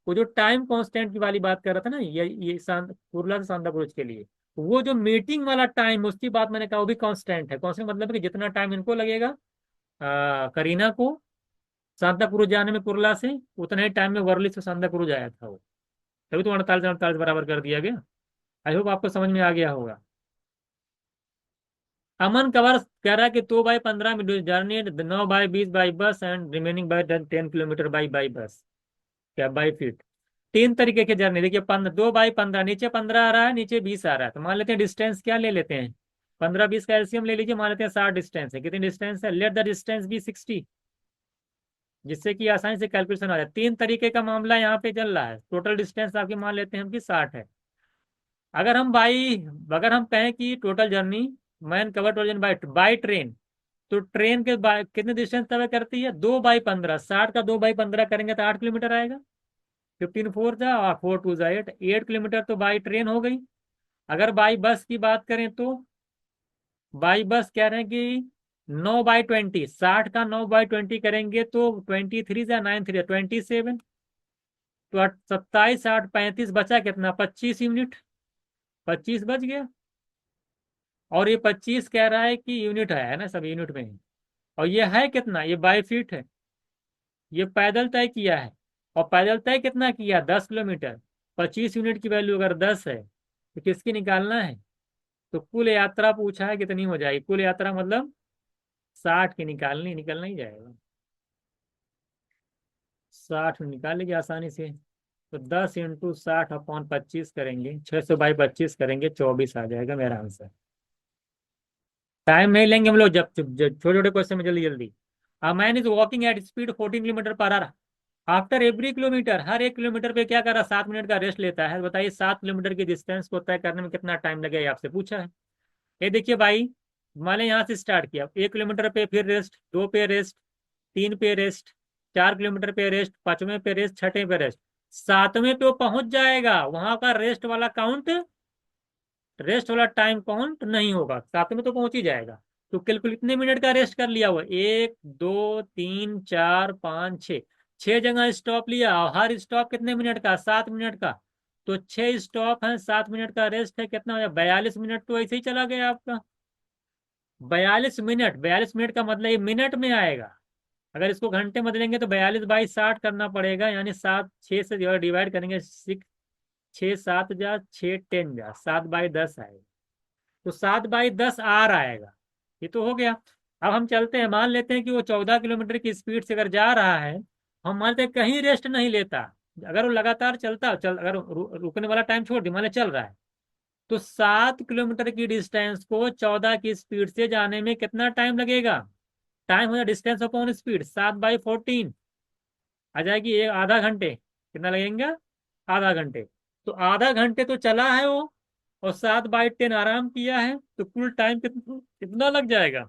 वो जो टाइम कांस्टेंट की वाली बात कर रहा था ना, ये कुर्ला से सांता क्रूज के लिए, वो जो मीटिंग वाला टाइम, उसकी बात मैंने कहा वो भी कांस्टेंट है। कांस्टेंट मतलब कि जितना टाइम इनको लगेगा करीना को सांता क्रूज जाने में कुर्ला से, उतना ही टाइम में वर्ली से सांता क्रूज आया था वो। तभी तो 48 48 बराबर कर दिया गया। आई होप आपको समझ में आ गया होगा। अमन कवर कह रहा है कि 2/15 journey, 9/20 by bus and remaining by 10 kilometre by bus, क्या बाई फीट। 3 तरीके की जर्नी देखिए, 2/15, नीचे 15 आ रहा है, नीचे 20 आ रहा है। तो मान लेते हैं डिस्टेंस क्या ले लेते हैं, 15 20 का एलसीएम ले लीजिए, मान लेते हैं 60 डिस्टेंस है। कितनी डिस्टेंस है, लेट द डिस्टेंस बी 60, जिससे कि आसानी से कैलकुलेशन आ जाए। 3 तरीके का मामला यहाँ पे चल रहा है। टोटल डिस्टेंस आपकी मान लेते हैं हम कि 60 है। अगर हम बाई अगर हम कहें कि total journey man cover total by by train, तो ट्रेन के कितने डिस्टेंस कवर करती है, 2/15, 60 का 2/15 करेंगे तो 8 किलोमीटर आएगा। 15 4 जा और 4 2 जा 8 किलोमीटर तो बाई ट्रेन हो गई। अगर बाई बस की बात करें तो बाई बस कह रहे हैं कि 9/20, 60 का 9/20 करेंगे तो 23 या 9 3 27, तो 27 8 35 बचा कितना, 25 यूनिट। 25 बच गया। और ये 25 कह रहा है कि यूनिट है ना, सब यूनिट में है। और ये है कितना, ये बाई फीट है। ये पैदल तय किया है, और पैदल तय कितना किया, 10 किलोमीटर। 25 यूनिट की वैल्यू अगर 10 है, तो किसकी निकालना है, तो कुल यात्रा पूछा है कितनी हो जाएगी, कुल यात्रा मतलब 60 की निकालनी, निकलना ही जाएगा। 60 निकाल लीजिए आसानी से। तो 10 × 60/25 करेंगे, 600/25 करेंगे, 24 आ जाएगा मेरा आंसर। टाइम नहीं लेंगे हम लोग, जब छोटे छोटे क्वेश्चन में जल्दी जल्दी। A man is walking at speed 14 kilometre per hour. After every kilometre, हर 1 किलोमीटर पे क्या कर रहा, 7 मिनट का रेस्ट लेता है। बताइए 7 किलोमीटर की डिस्टेंस को तय करने में कितना टाइम लगेगा, ये आपसे पूछा है। ये देखिए भाई, मैंने यहाँ से स्टार्ट किया, 1 किलोमीटर पे फिर रेस्ट, 2 पे रेस्ट, 3 पे रेस्ट, 4 किलोमीटर पे रेस्ट, 5वें पे रेस्ट, 6ठे पे रेस्ट, 7वें पे वो पहुंच जाएगा। वहां का रेस्ट वाला टाइम काउंट नहीं होगा, 7वें तो पहुंच ही जाएगा। तो कुल कितने मिनट का रेस्ट कर लिया हुआ, 1 2 3 4 5 6, 6 जगह स्टॉप लिया, और हर स्टॉप कितने मिनट का, 7 मिनट का। तो 6 स्टॉप है, 7 मिनट का रेस्ट है, कितना हो गया, 42 मिनट तो ऐसे ही चला गया आपका। 42 मिनट, 42 मिनट का मतलब ये मिनट में आएगा। अगर इसको घंटे में बदलेंगे तो 42/60 करना पड़ेगा, यानी 6 से जो डिवाइड करेंगे, 6 7 जा 6 10 जा 7/10 आएगा। तो 7/10 आर आएगा। ये तो हो गया। अब हम चलते हैं, मान लेते हैं कि वो 14 किलोमीटर की स्पीड से अगर जा रहा है, हम मानते हैं कहीं रेस्ट नहीं लेता। अगर वो लगातार अगर रुकने वाला टाइम छोड़ दी, मान लें चल रहा है, तो 7 किलोमीटर की डिस्टेंस को 14 की स्पीड से जाने में कितना टाइम लगेगा। टाइम हो जाए डिस्टेंस अपॉन स्पीड, 7/14 आ जाएगी, ये आधा घंटे कितना लगेगा, आधा घंटे। तो आधा घंटे तो चला है वो, और 7/10 आराम किया है, तो कुल टाइम कितना कितना लग जाएगा।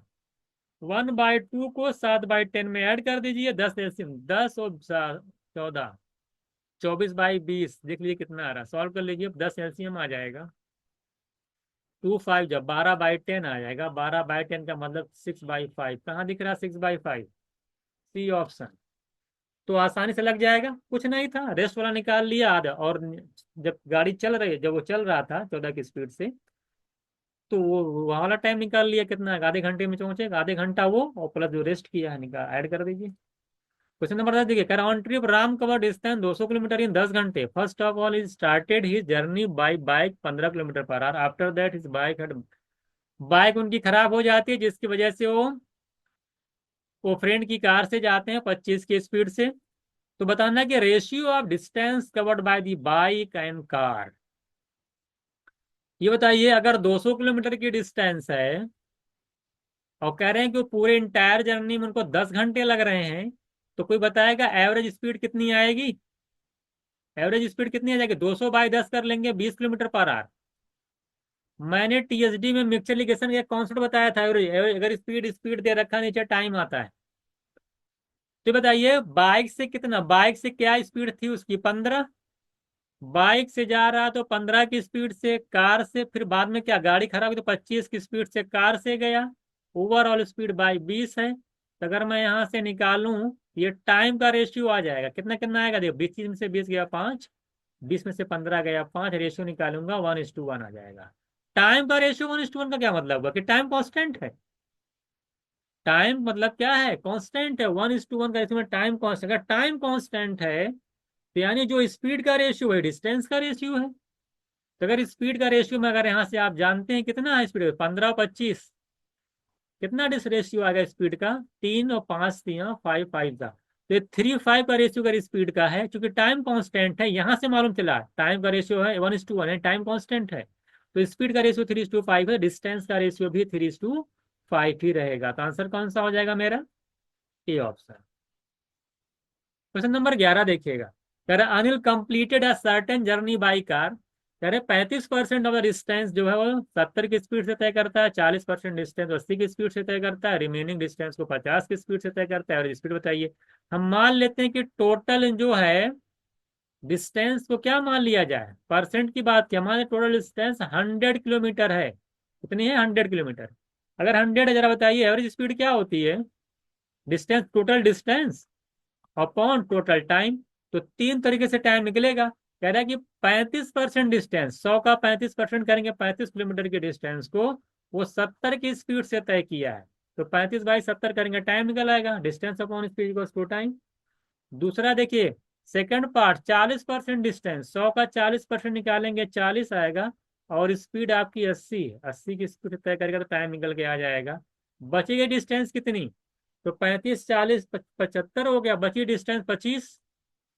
1/2 को 7/10 में ऐड कर दीजिए, 10 और 14, 24/20, देख लीजिए कितना आ रहा है, सॉल्व कर लीजिए, 10 एलसीएम आ जाएगा। 2 5 जब 12/10 आ जाएगा, 12/10 का मतलब 6/5, कहाँ दिख रहा है 6/5, सी ऑप्शन। तो आसानी से लग जाएगा, कुछ नहीं था, रेस्ट वाला निकाल लिया आधा। और जब गाड़ी चल रही है, जब वो चल रहा था 14 की स्पीड से, तो वो वहाँ वाला टाइम निकाल लिया, कितना है, आधे घंटे में पहुंचेगा, आधे घंटा वो और प्लस जो रेस्ट किया है निकाल ऐड कर दीजिए। क्वेश्चन नंबर 10 देखिए, on trip Ram cover distance 200 kilometre इन 10 घंटे। First of all is started his journey by bike 15 kilometre per hour. After that is bike उनकी खराब हो जाती है, जिसकी वजह से वो फ्रेंड की कार से जाते हैं 25 की स्पीड से। तो बताना कि ratio of distance covered by the bike and car. ये बताइए, अगर 200 किलोमीटर की डिस्टेंस है और कह रहे हैं कि वो पूरे इंटायर जर्नी में उनको 10 घंटे लग रहे हैं, तो कोई बताएगा एवरेज स्पीड कितनी आएगी? एवरेज स्पीड कितनी आ जाएगी? 200 बाई 10 कर लेंगे, 20 किलोमीटर पर आवर। मैंने टीएसडी में मिक्सचर लिगेशन का कॉन्सेप्ट बताया था, एवरेज अगर स्पीड स्पीड दे रखा, नीचे टाइम आता है। तो बताइए, बाइक से कितना, बाइक से क्या स्पीड थी उसकी? 15। बाइक से जा रहा तो 15 की स्पीड से, कार से फिर बाद में क्या गाड़ी खराब हुई तो 25 की स्पीड से कार से गया। ओवरऑल स्पीड बाई 20 है। तो अगर मैं यहाँ से निकालूं, ये टाइम का रेशियो आ जाएगा, कितना कितना आएगा? देखो, 20 में से 20 गया 5, 20 में से 15 गया 5, रेशियो निकालूंगा 1:1 आ जाएगा। टाइम का रेशियो 1:1 का क्या मतलब हुआ? कि टाइम कांस्टेंट है। टाइम मतलब क्या है? कांस्टेंट है। 1:1 का इसमें टाइम कांस्टेंट, अगर टाइम कांस्टेंट है तो यानी जो स्पीड का रेशियो है डिस्टेंस का रेशियो है। तो अगर स्पीड का रेशियो में, अगर यहाँ से आप जानते हैं कितना है स्पीड, 15-25, कितना डिस रेशियो आ गया स्पीड का? 3 और 5 दिया, 5-5 का। तो ये 3-5 का रेशियो अगर स्पीड का है, क्योंकि टाइम कांस्टेंट है, यहाँ से मालूम चला टाइम का रेशियो है 1:1 है, टाइम कांस्टेंट है। तो स्पीड का रेशियो 3:5 है, डिस्टेंस का रेशियो भी 3:5 ही रहेगा। तो आंसर कौन सा हो जाएगा मेरा? A option. क्वेश्चन नंबर 11 देखिएगा। कह रहे Anil completed a certain journey by car. कह रहे 35% ऑफ द डिस्टेंस जो है वो 70 की स्पीड से तय करता है, 40% डिस्टेंस 80 की स्पीड से तय करता है, रिमेनिंग डिस्टेंस को 50 की स्पीड से तय करता है। और स्पीड बताइए। हम मान लेते हैं कि टोटल जो है डिस्टेंस को क्या मान लिया जाए? परसेंट की बात किया, हमारे टोटल डिस्टेंस 100 किलोमीटर है। कितनी है? 100 किलोमीटर। अगर 100 है, जरा बताइए एवरेज स्पीड क्या होती है? Distance, total distance upon total time. तो तीन तरीके से टाइम निकलेगा। कह रहा है कि 35% डिस्टेंस, 100 का 35% करेंगे, 35 किलोमीटर की डिस्टेंस को वो 70 की स्पीड से तय किया है। तो 35/70 करेंगे, टाइम निकल आएगा, डिस्टेंस अपॉन स्पीड को टाइम। दूसरा देखिए, सेकंड पार्ट, 40% डिस्टेंस, 100 का 40% निकालेंगे, 40 आएगा। और स्पीड आपकी 80, 80 की स्पीड तय करेगा तो टाइम निकल के आ जाएगा। बचेगी डिस्टेंस कितनी? तो 35, 40, 75 हो गया, बची डिस्टेंस 25,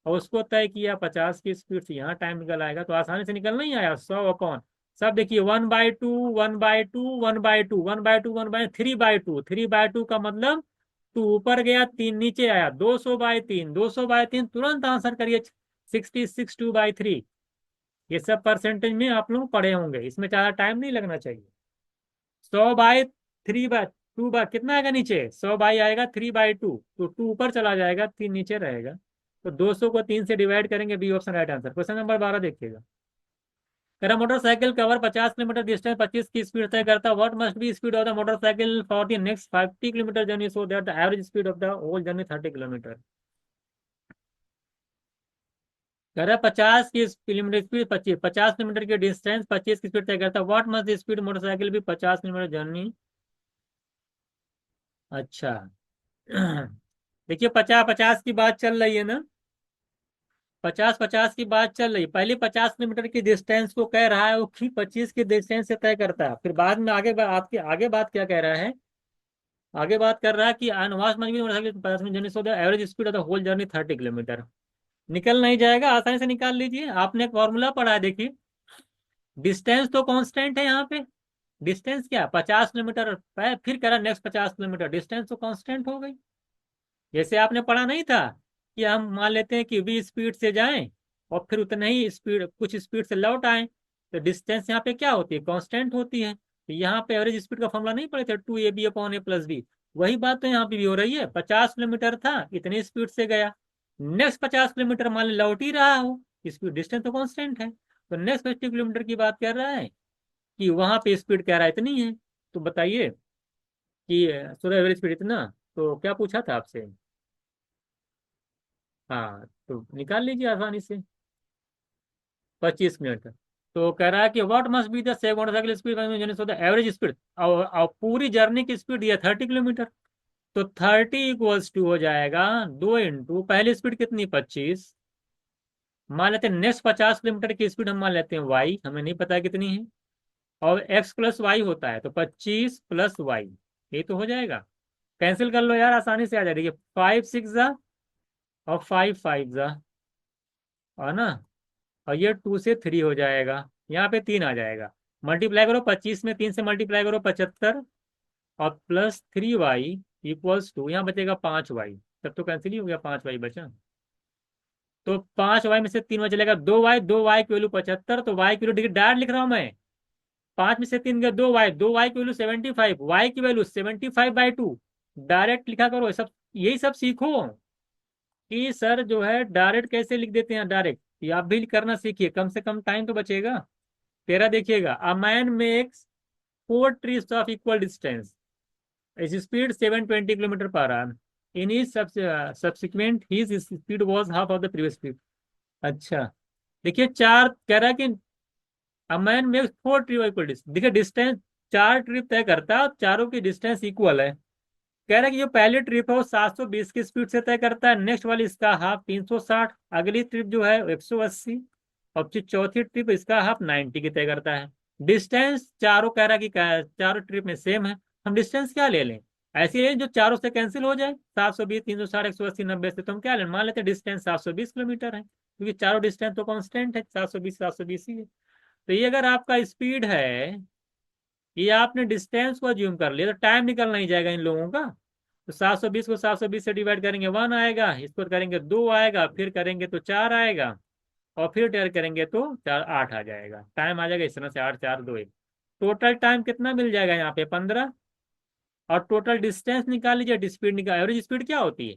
और उसको तय किया 50 की स्पीड से, यहाँ टाइम निकल आएगा। तो आसानी से निकल नहीं आया? 100 अपॉन सब देखिए, 1/2, 1/2, 1/2, 1/2, 1/3/2, 3/2 का मतलब 2 ऊपर गया, 3 नीचे आया, 200/3, 200/3 तुरंत आंसर करिए। 66/2/3। ये सब परसेंटेज में आप लोग पढ़े होंगे, इसमें ज्यादा टाइम नहीं लगना चाहिए। 100/3/2 बाय कितना आएगा नीचे? 100 बाई आएगा 3/2, तो 2 ऊपर चला जाएगा, 3 नीचे रहेगा। तो 200 को 3 से डिवाइड करेंगे, B option right answer. Question number 12 देखिएगा। कह मोटरसाइकिल कवर 50 किलोमीटर डिस्टेंस 25 की स्पीड तय करता, what must be speed of the motorcycle for the next 50 kilometre journey so that the average speed of the whole journey 30 kilometre. कह रहा है 50 kilometre speed, 50 kilometre की distance 25 की speed तय करता है, व्हाट मस्ट स्पीड मोटरसाइकिल भी 50 kilometre journey. अच्छा। देखिए, 50-50 की बात चल रही है ना? 50-50 की बात चल रही है। पहले 50 किलोमीटर की डिस्टेंस को कह रहा है वो कि 25 की डिस्टेंस से तय करता है, फिर बाद में आपके आगे बात क्या कह रहा है? आगे बात कर रहा है कि अनवास मजबूत मोटरसाइकिल 50 में journey so the average speed of the whole journey 30 kilometre. निकल नहीं जाएगा, आसानी से निकाल लीजिए। आपने एक फॉर्मूला पढ़ा है, देखिए, डिस्टेंस तो कांस्टेंट है यहाँ पे। डिस्टेंस क्या? 50 किलोमीटर। फिर कह रहा नेक्स्ट 50 किलोमीटर, डिस्टेंस तो कांस्टेंट हो गई। जैसे आपने पढ़ा नहीं था कि हम मान लेते हैं कि v स्पीड से जाएं और फिर उतने ही स्पीड, कुछ स्पीड से लौट आए, तो डिस्टेंस यहाँ पे क्या होती है? कांस्टेंट होती है। तो यहाँ पे एवरेज स्पीड का फॉर्मूला नहीं पढ़े थे? 2ab/a+b। वही बात तो यहाँ पे भी हो रही है। 50 किलोमीटर था, इतनी स्पीड से गया, नेक्स्ट 50 किलोमीटर मान ली लौट ही रहा हो, स्पीड डिस्टेंस तो कांस्टेंट है। तो नेक्स्ट 50 किलोमीटर की बात कर रहा है कि वहां पे स्पीड कह रहा है इतनी है। तो बताइए कि सो एवरेज स्पीड इतना। तो क्या पूछा था आपसे? हाँ, तो निकाल लीजिए आसानी से। 25 मिनट। तो कह रहा है कि what must be the save motorcycle speed so the average speed, और पूरी जर्नी की स्पीड दिया 30 किलोमीटर। तो 30 = हो जाएगा 2 पहली स्पीड कितनी? 25। मान लेते हैं नेक्स्ट 50 किलोमीटर की स्पीड हम मान लेते हैं वाई, हमें नहीं पता कितनी है। और x+y होता है, तो 25 + y, ये तो हो जाएगा। कैंसिल कर लो यार, आसानी से आ जाएगी। 5 6 जा और 5 5 जा, और ना, और ये 2 से 3 हो जाएगा, यहाँ पे 3 आ जाएगा। मल्टीप्लाई करो 25 में, 3 से मल्टीप्लाई करो 75, और +3y इक्वल्स टू, यहाँ बचेगा 5y। तब तो कैंसिल ही हो गया, 5y बचा। तो 5y में से 3 चलेगा, 2y, 2y की वैल्यू 75, तो y की वैल्यू डायरेक्ट लिख रहा हूँ मैं। 5 में से 3 गया, 2y, 2y की वैल्यू 75, y की वैल्यू 75/2। डायरेक्ट लिखा करो, सब यही सब सीखो कि सर जो है डायरेक्ट कैसे लिख देते हैं डायरेक्ट, ये आप भी करना सीखिए, कम से कम टाइम तो बचेगा। तेरा देखिएगा, a man makes 4 trips of equal distance, is speed 720 km/h, in is subsequent his speed was half of the previous speed. अच्छा, देखिए चार कह रहा है कि a man makes 4 trip equal distance, देखिए डिस्टेंस 4 ट्रिप तय करता है, चारों की डिस्टेंस इक्वल है। कह रहा है कि जो पहली ट्रिप है वो 720 की स्पीड से तय करता है, नेक्स्ट वाली इसका हाफ 360, अगली ट्रिप जो है 180, और फिर चौथी ट्रिप इसका हाफ 90 की तय करता है। डिस्टेंस चारों कह रहा है कि चारों ट्रिप में सेम है। हम डिस्टेंस क्या ले लें, ऐसी रेंज जो चारों से कैंसिल हो जाए, 720, 360, 180, 90 से, तो हम क्या लें, मान लेते हैं डिस्टेंस 720 किलोमीटर है, क्योंकि चारों डिस्टेंस तो कांस्टेंट है, 720 ही है। तो ये अगर आपका स्पीड है, ये आपने डिस्टेंस को ज्यूम कर लिया, तो टाइम निकलना ही जाएगा इन लोगों का। तो 720 को 720 से डिवाइड करेंगे 1 आएगा, इसको करेंगे 2 आएगा, फिर करेंगे तो 4 आएगा, और फिर टेयर करेंगे तो 8 आ जाएगा। टाइम आ जाएगा इस तरह से, 8 4 2 1। टोटल टाइम कितना मिल जाएगा यहाँ पे, 15। और टोटल डिस्टेंस निकाल लीजिए, स्पीड निकाल, एवरेज स्पीड क्या होती है,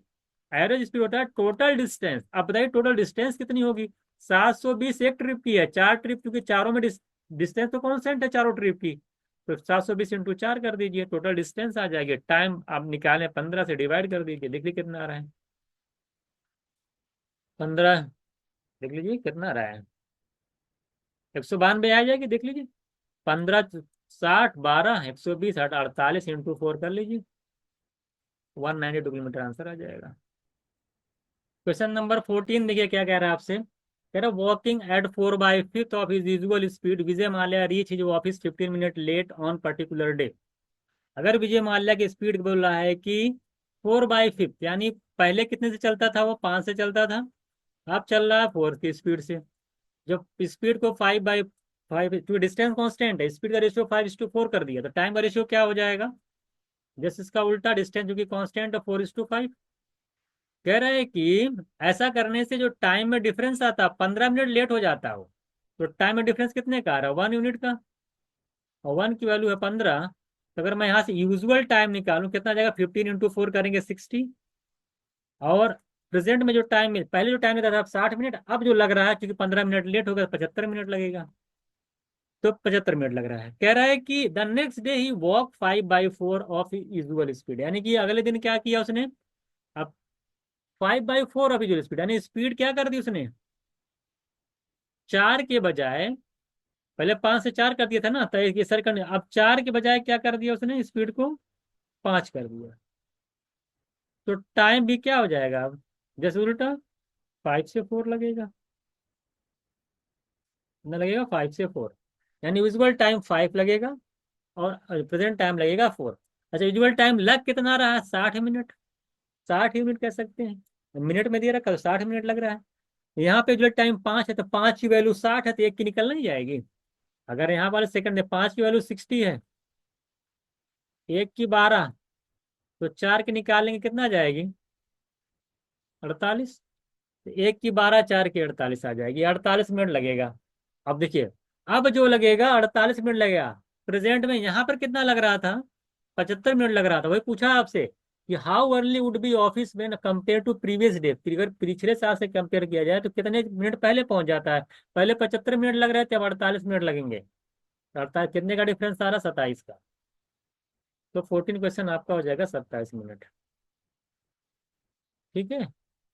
एवरेज स्पीड होता है टोटल डिस्टेंस। अब बताइए टोटल डिस्टेंस कितनी होगी, 720 एक ट्रिप की है, 4 ट्रिप, क्योंकि चारों में डिस्टेंस तो कॉन्स्टेंट है चारों ट्रिप की, तो 720 × 4 कर दीजिए, टोटल डिस्टेंस आ जाएगी। टाइम आप निकालें, 15 से डिवाइड कर दीजिए, देख लीजिए कितना आ रहा है, 15, देख लीजिए कितना आ रहा है, 192 आ जाएगी, देख लीजिए। 15 60 12 120 48 × 4 कर लीजिए, 192 किलोमीटर आंसर आ जाएगा। क्वेश्चन नंबर 14 देखिए क्या कह रहा है आपसे, कह रहा walking at 4/5 of his usual speed, Vijay Mallya reach his office 15 minute late on particular day. अगर विजय माल्या की स्पीड बोल रहा है कि 4/5, यानी पहले कितने से चलता था, वो 5 से चलता था, अब चल रहा है 4 की स्पीड से। जब स्पीड को 5/5, क्योंकि डिस्टेंस कांस्टेंट है, स्पीड का रेशियो 5:4 कर दिया, तो टाइम का रेशियो क्या हो जाएगा, जैसे इसका उल्टा, डिस्टेंस जो कि कांस्टेंट है 4:5। कह रहे हैं कि ऐसा करने से जो टाइम में डिफरेंस आता, 15 मिनट लेट हो जाता हो, तो टाइम में डिफरेंस कितने का आ रहा है, 1 यूनिट का, और 1 की वैल्यू है 15। तो अगर मैं यहाँ से यूजुअल टाइम निकालूं, कितना आ जाएगा, 15 × 4 करेंगे 60, और प्रेजेंट में जो टाइम में पहले जो टाइम था 60 मिनट, अब जो लग रहा है क्योंकि 15 मिनट लेट हो गया, 75 मिनट लगेगा, तो 75 मिनट लग रहा है। कह रहा है कि the next day he walk 5/4 of usual speed, यानी कि अगले दिन क्या किया उसने, अब 5/4 ऑफ यूजुअल स्पीड, यानी स्पीड क्या कर दी उसने, 4 के बजाय, पहले 5 से 4 कर दिया था ना, तो ये सर करने, अब 4 के बजाय क्या कर दिया उसने, स्पीड को 5 कर दिया, तो टाइम भी क्या हो जाएगा अब, जैसे उल्टा 5 से 4 लगेगा, ना लगेगा 5 से 4, यानी यूजुअल टाइम 5 लगेगा, और प्रेजेंट टाइम लगेगा 4। अच्छा, यूजुअल टाइम लग कितना रहा है, 60 मिनट, 60 मिनट कह सकते हैं, मिनट में दे रखा तो 60 मिनट लग रहा है। यहाँ पे यूजुअल टाइम 5 है, तो 5 की वैल्यू 60 है, तो एक की निकल नहीं जाएगी। अगर यहाँ वाले सेकंड में 5 की वैल्यू 60 है, एक की 12, तो 4 की निकालेंगे कितना आ जाएगी, 48, तो एक की 12, 4 की 48 आ जाएगी, 48 मिनट लगेगा। अब देखिए, अब जो लगेगा 48 मिनट लगेगा, प्रेजेंट में यहाँ पर कितना लग रहा था, 75 मिनट लग रहा था। वही पूछा आपसे कि how early would be office में कंपेयर टू प्रीवियस डे, अगर पिछले साल से कंपेयर किया जाए तो कितने मिनट पहले पहुंच जाता है, पहले 75 मिनट लग रहे थे, अब 48 मिनट लगेंगे, तो 48 कितने का डिफरेंस आ रहा, 27 का। तो 14 क्वेश्चन आपका हो जाएगा 27 मिनट। ठीक है,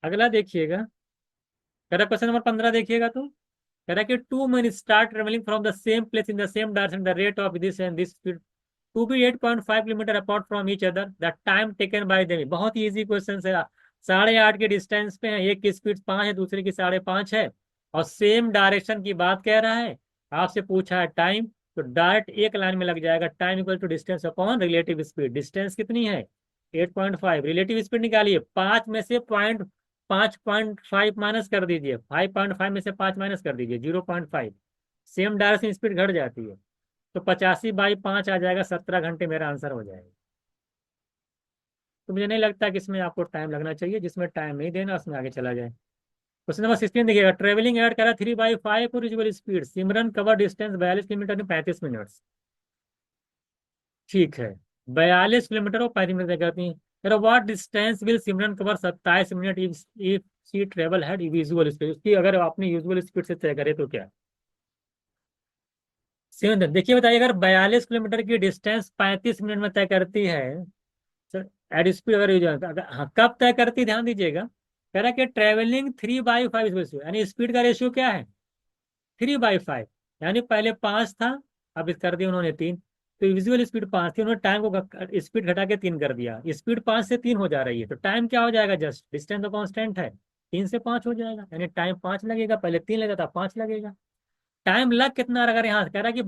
अगला देखिएगा, करा क्वेश्चन नंबर 15 देखिएगा, तो कह रहा है कि two man start travelling from the same place in the same direction, the rate of this and this speed to be 8.5 kilometre apart from each other, the time taken by them. बहुत ही easy question है, 8.5 के distance पे है, एक की speed 5 है, दूसरे की 5.5 है, और सेम डायरेक्शन की बात कह रहा है, आपसे पूछा है टाइम, तो डायरेक्ट एक लाइन में लग जाएगा, time equal to distance upon relative speed. Distance कितनी है, 8.5, रिलेटिव स्पीड निकालिए, 5 में से 0.5 5.5 माइनस कर दीजिए, 5.5 में से 5 माइनस कर दीजिए, 0.5। सेम डायरेक्शन स्पीड घट जाती है, तो 85/5 आ जाएगा, 17 घंटे मेरा आंसर हो जाएगा। तो मुझे नहीं लगता कि इसमें आपको टाइम लगना चाहिए, जिसमें टाइम नहीं देना उसमें आगे चला जाए। क्वेश्चन नंबर 16 देखिएगा, ट्रेवलिंग ऐड करा 3/5 for usual speed, Simran cover distance 42 kilometre in 35 minute. ठीक है, 42 किलोमीटर और 35 मिनट तय करती है। What distance will Simran cover 27 minute if she travel had usual speed, उसकी अगर आपने यूजुअल स्पीड से तय करे तो क्या। सिमरन देखिए, बताइए, अगर 42 किलोमीटर की डिस्टेंस 35 मिनट में तय करती है, एट स्पीड अगर यूज, हाँ कब तय करती, ध्यान दीजिएगा। कह रहा है कि ट्रेवलिंग 3/5, यानी स्पीड का रेशियो क्या है, 3/5। यानी पहले 5 था, अब इस कर दिया उन्होंने 3। तो विजुअल स्पीड 5 थी, उन्होंने टाइम को स्पीड घटा के 3 कर दिया, स्पीड 5 से 3 हो जा रही है, तो टाइम क्या हो जाएगा, जस्ट डिस्टेंस तो कांस्टेंट है, 3 से 5 हो जाएगा, यानी टाइम 5 लगेगा, पहले 3 लगा था 5 लगेगा। टाइम लग कितना, अगर यहाँ कह रहा है कि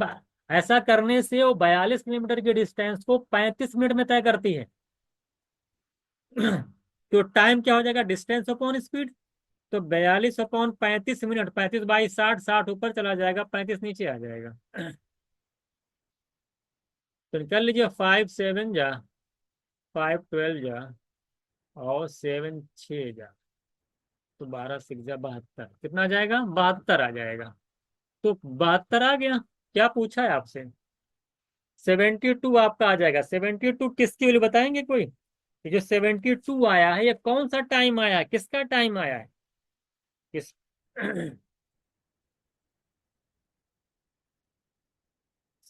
ऐसा करने से वो 42 किलोमीटर की डिस्टेंस को 35 मिनट में तय करती है। तो टाइम क्या हो जाएगा, डिस्टेंस अपॉन स्पीड। तो 42/35 मिनट, 35/60, 60 ऊपर चला जाएगा, 35 नीचे आ जाएगा। तो निकाल लीजिए, 5 7 जा, 5 12 जा, और 7 6 जा, तो 12 6 जा 72, कितना आ जाएगा, 72 आ जाएगा। तो 72 आ गया। क्या पूछा है आपसे, 72 आपका आ जाएगा। 72 किसकी वैल्यू बताएंगे कोई, ये जो 72 आया है, ये कौन सा टाइम आया है, किसका टाइम आया है, किस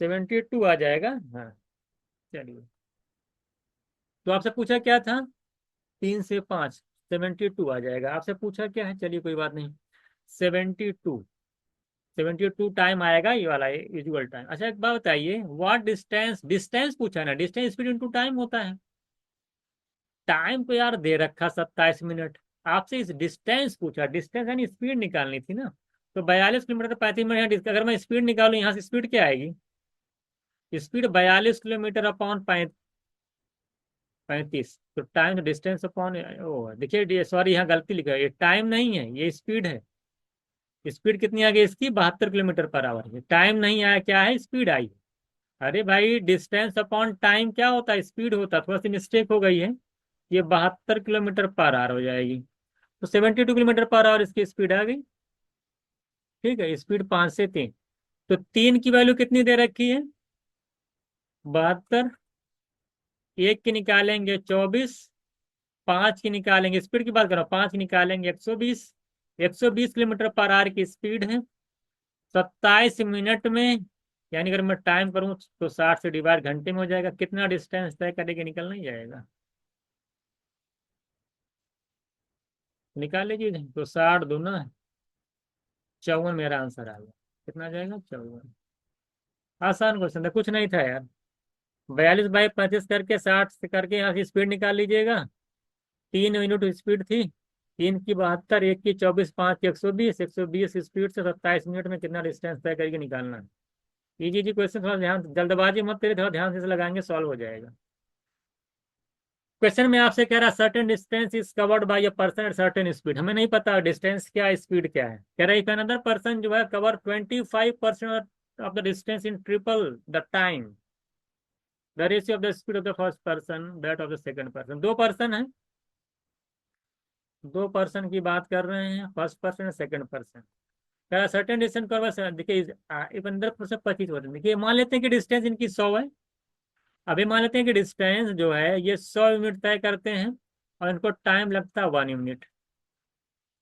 72 आ जाएगा। हाँ, चलिए, तो आपसे पूछा क्या था, 3 से 5, 72 आ जाएगा। आपसे पूछा क्या है, चलिए कोई बात नहीं, 72, 72 टाइम आएगा, ये वाला यूजुअल टाइम। अच्छा एक बात बताइए, व्हाट डिस्टेंस, डिस्टेंस पूछा ना, डिस्टेंस स्पीड इनटू टाइम होता है। टाइम तो यार दे रखा 27 मिनट, आपसे इस डिस्टेंस पूछा, डिस्टेंस यानी स्पीड निकालनी थी ना। तो 42 किलोमीटर 35 मिनट, अगर मैं स्पीड निकालूं यहाँ से, स्पीड क्या आएगी, स्पीड 42 किलोमीटर अपॉन 35, तो टाइम डिस्टेंस अपॉन, ओ देखिए सॉरी यहाँ गलती लिखा है, ये टाइम नहीं है, ये स्पीड है। स्पीड कितनी आ गई इसकी, 72 किलोमीटर पर आवर। टाइम नहीं आया, क्या है, स्पीड आई। अरे भाई, डिस्टेंस अपॉन टाइम क्या होता है, स्पीड होता है, थोड़ा सी मिस्टेक हो गई है। ये 72 किलोमीटर पर आवर हो जाएगी। तो 72 किलोमीटर पर आवर इसकी स्पीड आ गई। ठीक है, स्पीड 5 से 3। तो 3 की वैल्यू कितनी दे रखी है, 72। एक की निकालेंगे 24, 5 की निकालेंगे, स्पीड की बात करो, 5 की निकालेंगे 120। 120 किलोमीटर पर आवर की स्पीड है, 27 मिनट में। यानी अगर मैं टाइम करूं तो 60 से डिवाइड घंटे में हो जाएगा, कितना डिस्टेंस तय करके निकल नहीं जाएगा, निकाल लीजिए। तो 60 दूना 54 मेरा आंसर आ गया। कितना आ जाएगा, 54। आसान क्वेश्चन था, कुछ नहीं था यार। 42/35 करके 60 से करके यहाँ की स्पीड निकाल लीजिएगा। 3 मिनट स्पीड थी, 3 की 72, 1 की 24, 5 की 120, 120 स्पीड से 27 मिनट में कितना डिस्टेंस तय करके निकालना है। इजी जी क्वेश्चन, थोड़ा ध्यान, जल्दबाजी मत करिए, थोड़ा ध्यान से लगाएंगे सॉल्व हो जाएगा। क्वेश्चन में आपसे कह रहा है certain distance is covered by a person at certain speed, हमें नहीं पता डिस्टेंस क्या, स्पीड क्या है। कह रहा है इफ अनदर पर्सन जो है cover 25% of the distance in triple the time, the ratio of the speed of the first person that of the second person. दो पर्सन है, दो पर्सन की बात कर रहे हैं, first person second person. Certain distance cover, देखिए if अंदर से 25%, देखिए मान लेते हैं कि डिस्टेंस इनकी 100 है। अभी मान लेते हैं कि डिस्टेंस जो है ये 100 यूनिट तय करते हैं, और इनको टाइम लगता है 1 यूनिट।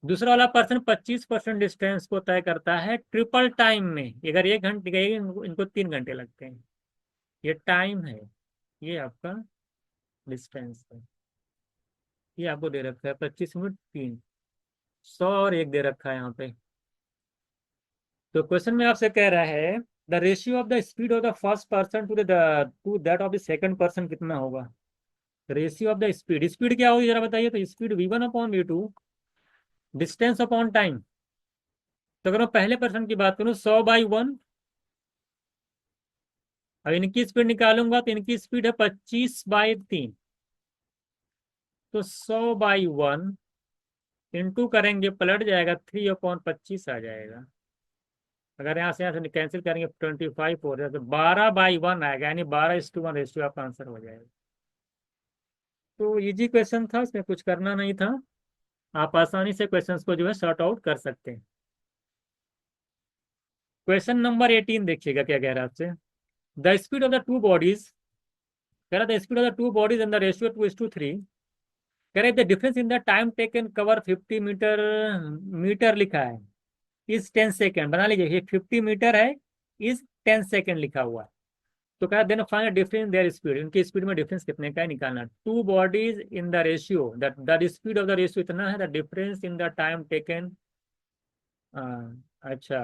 दूसरा वाला पर्सन 25% डिस्टेंस को तय करता है ट्रिपल टाइम में, अगर 1 घंटे गए इनको 3 घंटे लगते हैं। ये टाइम है, ये आपका डिस्टेंस है। ये आपको दे रखा है 25 मिनट 3, 100 और 1 दे रखा है यहाँ पे। तो क्वेश्चन में आपसे कह रहा है the ratio of the speed of the first person to that of the second person कितना होगा। Ratio of the speed, speed क्या होगी जरा बताइए, तो speed V1/V2, distance upon time. तो अगर मैं पहले पर्सन की बात करूं, 100/1। अब इनकी स्पीड निकालूंगा तो इनकी स्पीड है 25/3, तो 100/1 इंटू करेंगे पलट जाएगा, 3/25 आ जाएगा। अगर यहाँ से कैंसिल करेंगे 25 हो जाएगा, तो 12/1 आएगा, यानी 12:1 रेशियो आपका आंसर हो जाएगा। तो इजी क्वेश्चन था, इसमें कुछ करना नहीं था। आप आसानी से क्वेश्चंस को जो है सॉर्ट आउट कर सकते हैं। क्वेश्चन नंबर 18 देखिएगा क्या कह रहा है आपसे। The speed of the two bodies, कह रहा the speed of the two bodies in the ratio 2:3। कह रहे the difference in the time taken cover 50 metre, metre लिखा है, इज 10 सेकेंड। बना लीजिए, ये 50 मीटर है, इज 10 सेकेंड लिखा हुआ है। तो कहा then find difference their speed, इनकी स्पीड में डिफरेंस कितने का है निकालना। Two bodies in the ratio, the speed of the ratio इतना है, the difference in the time taken, अच्छा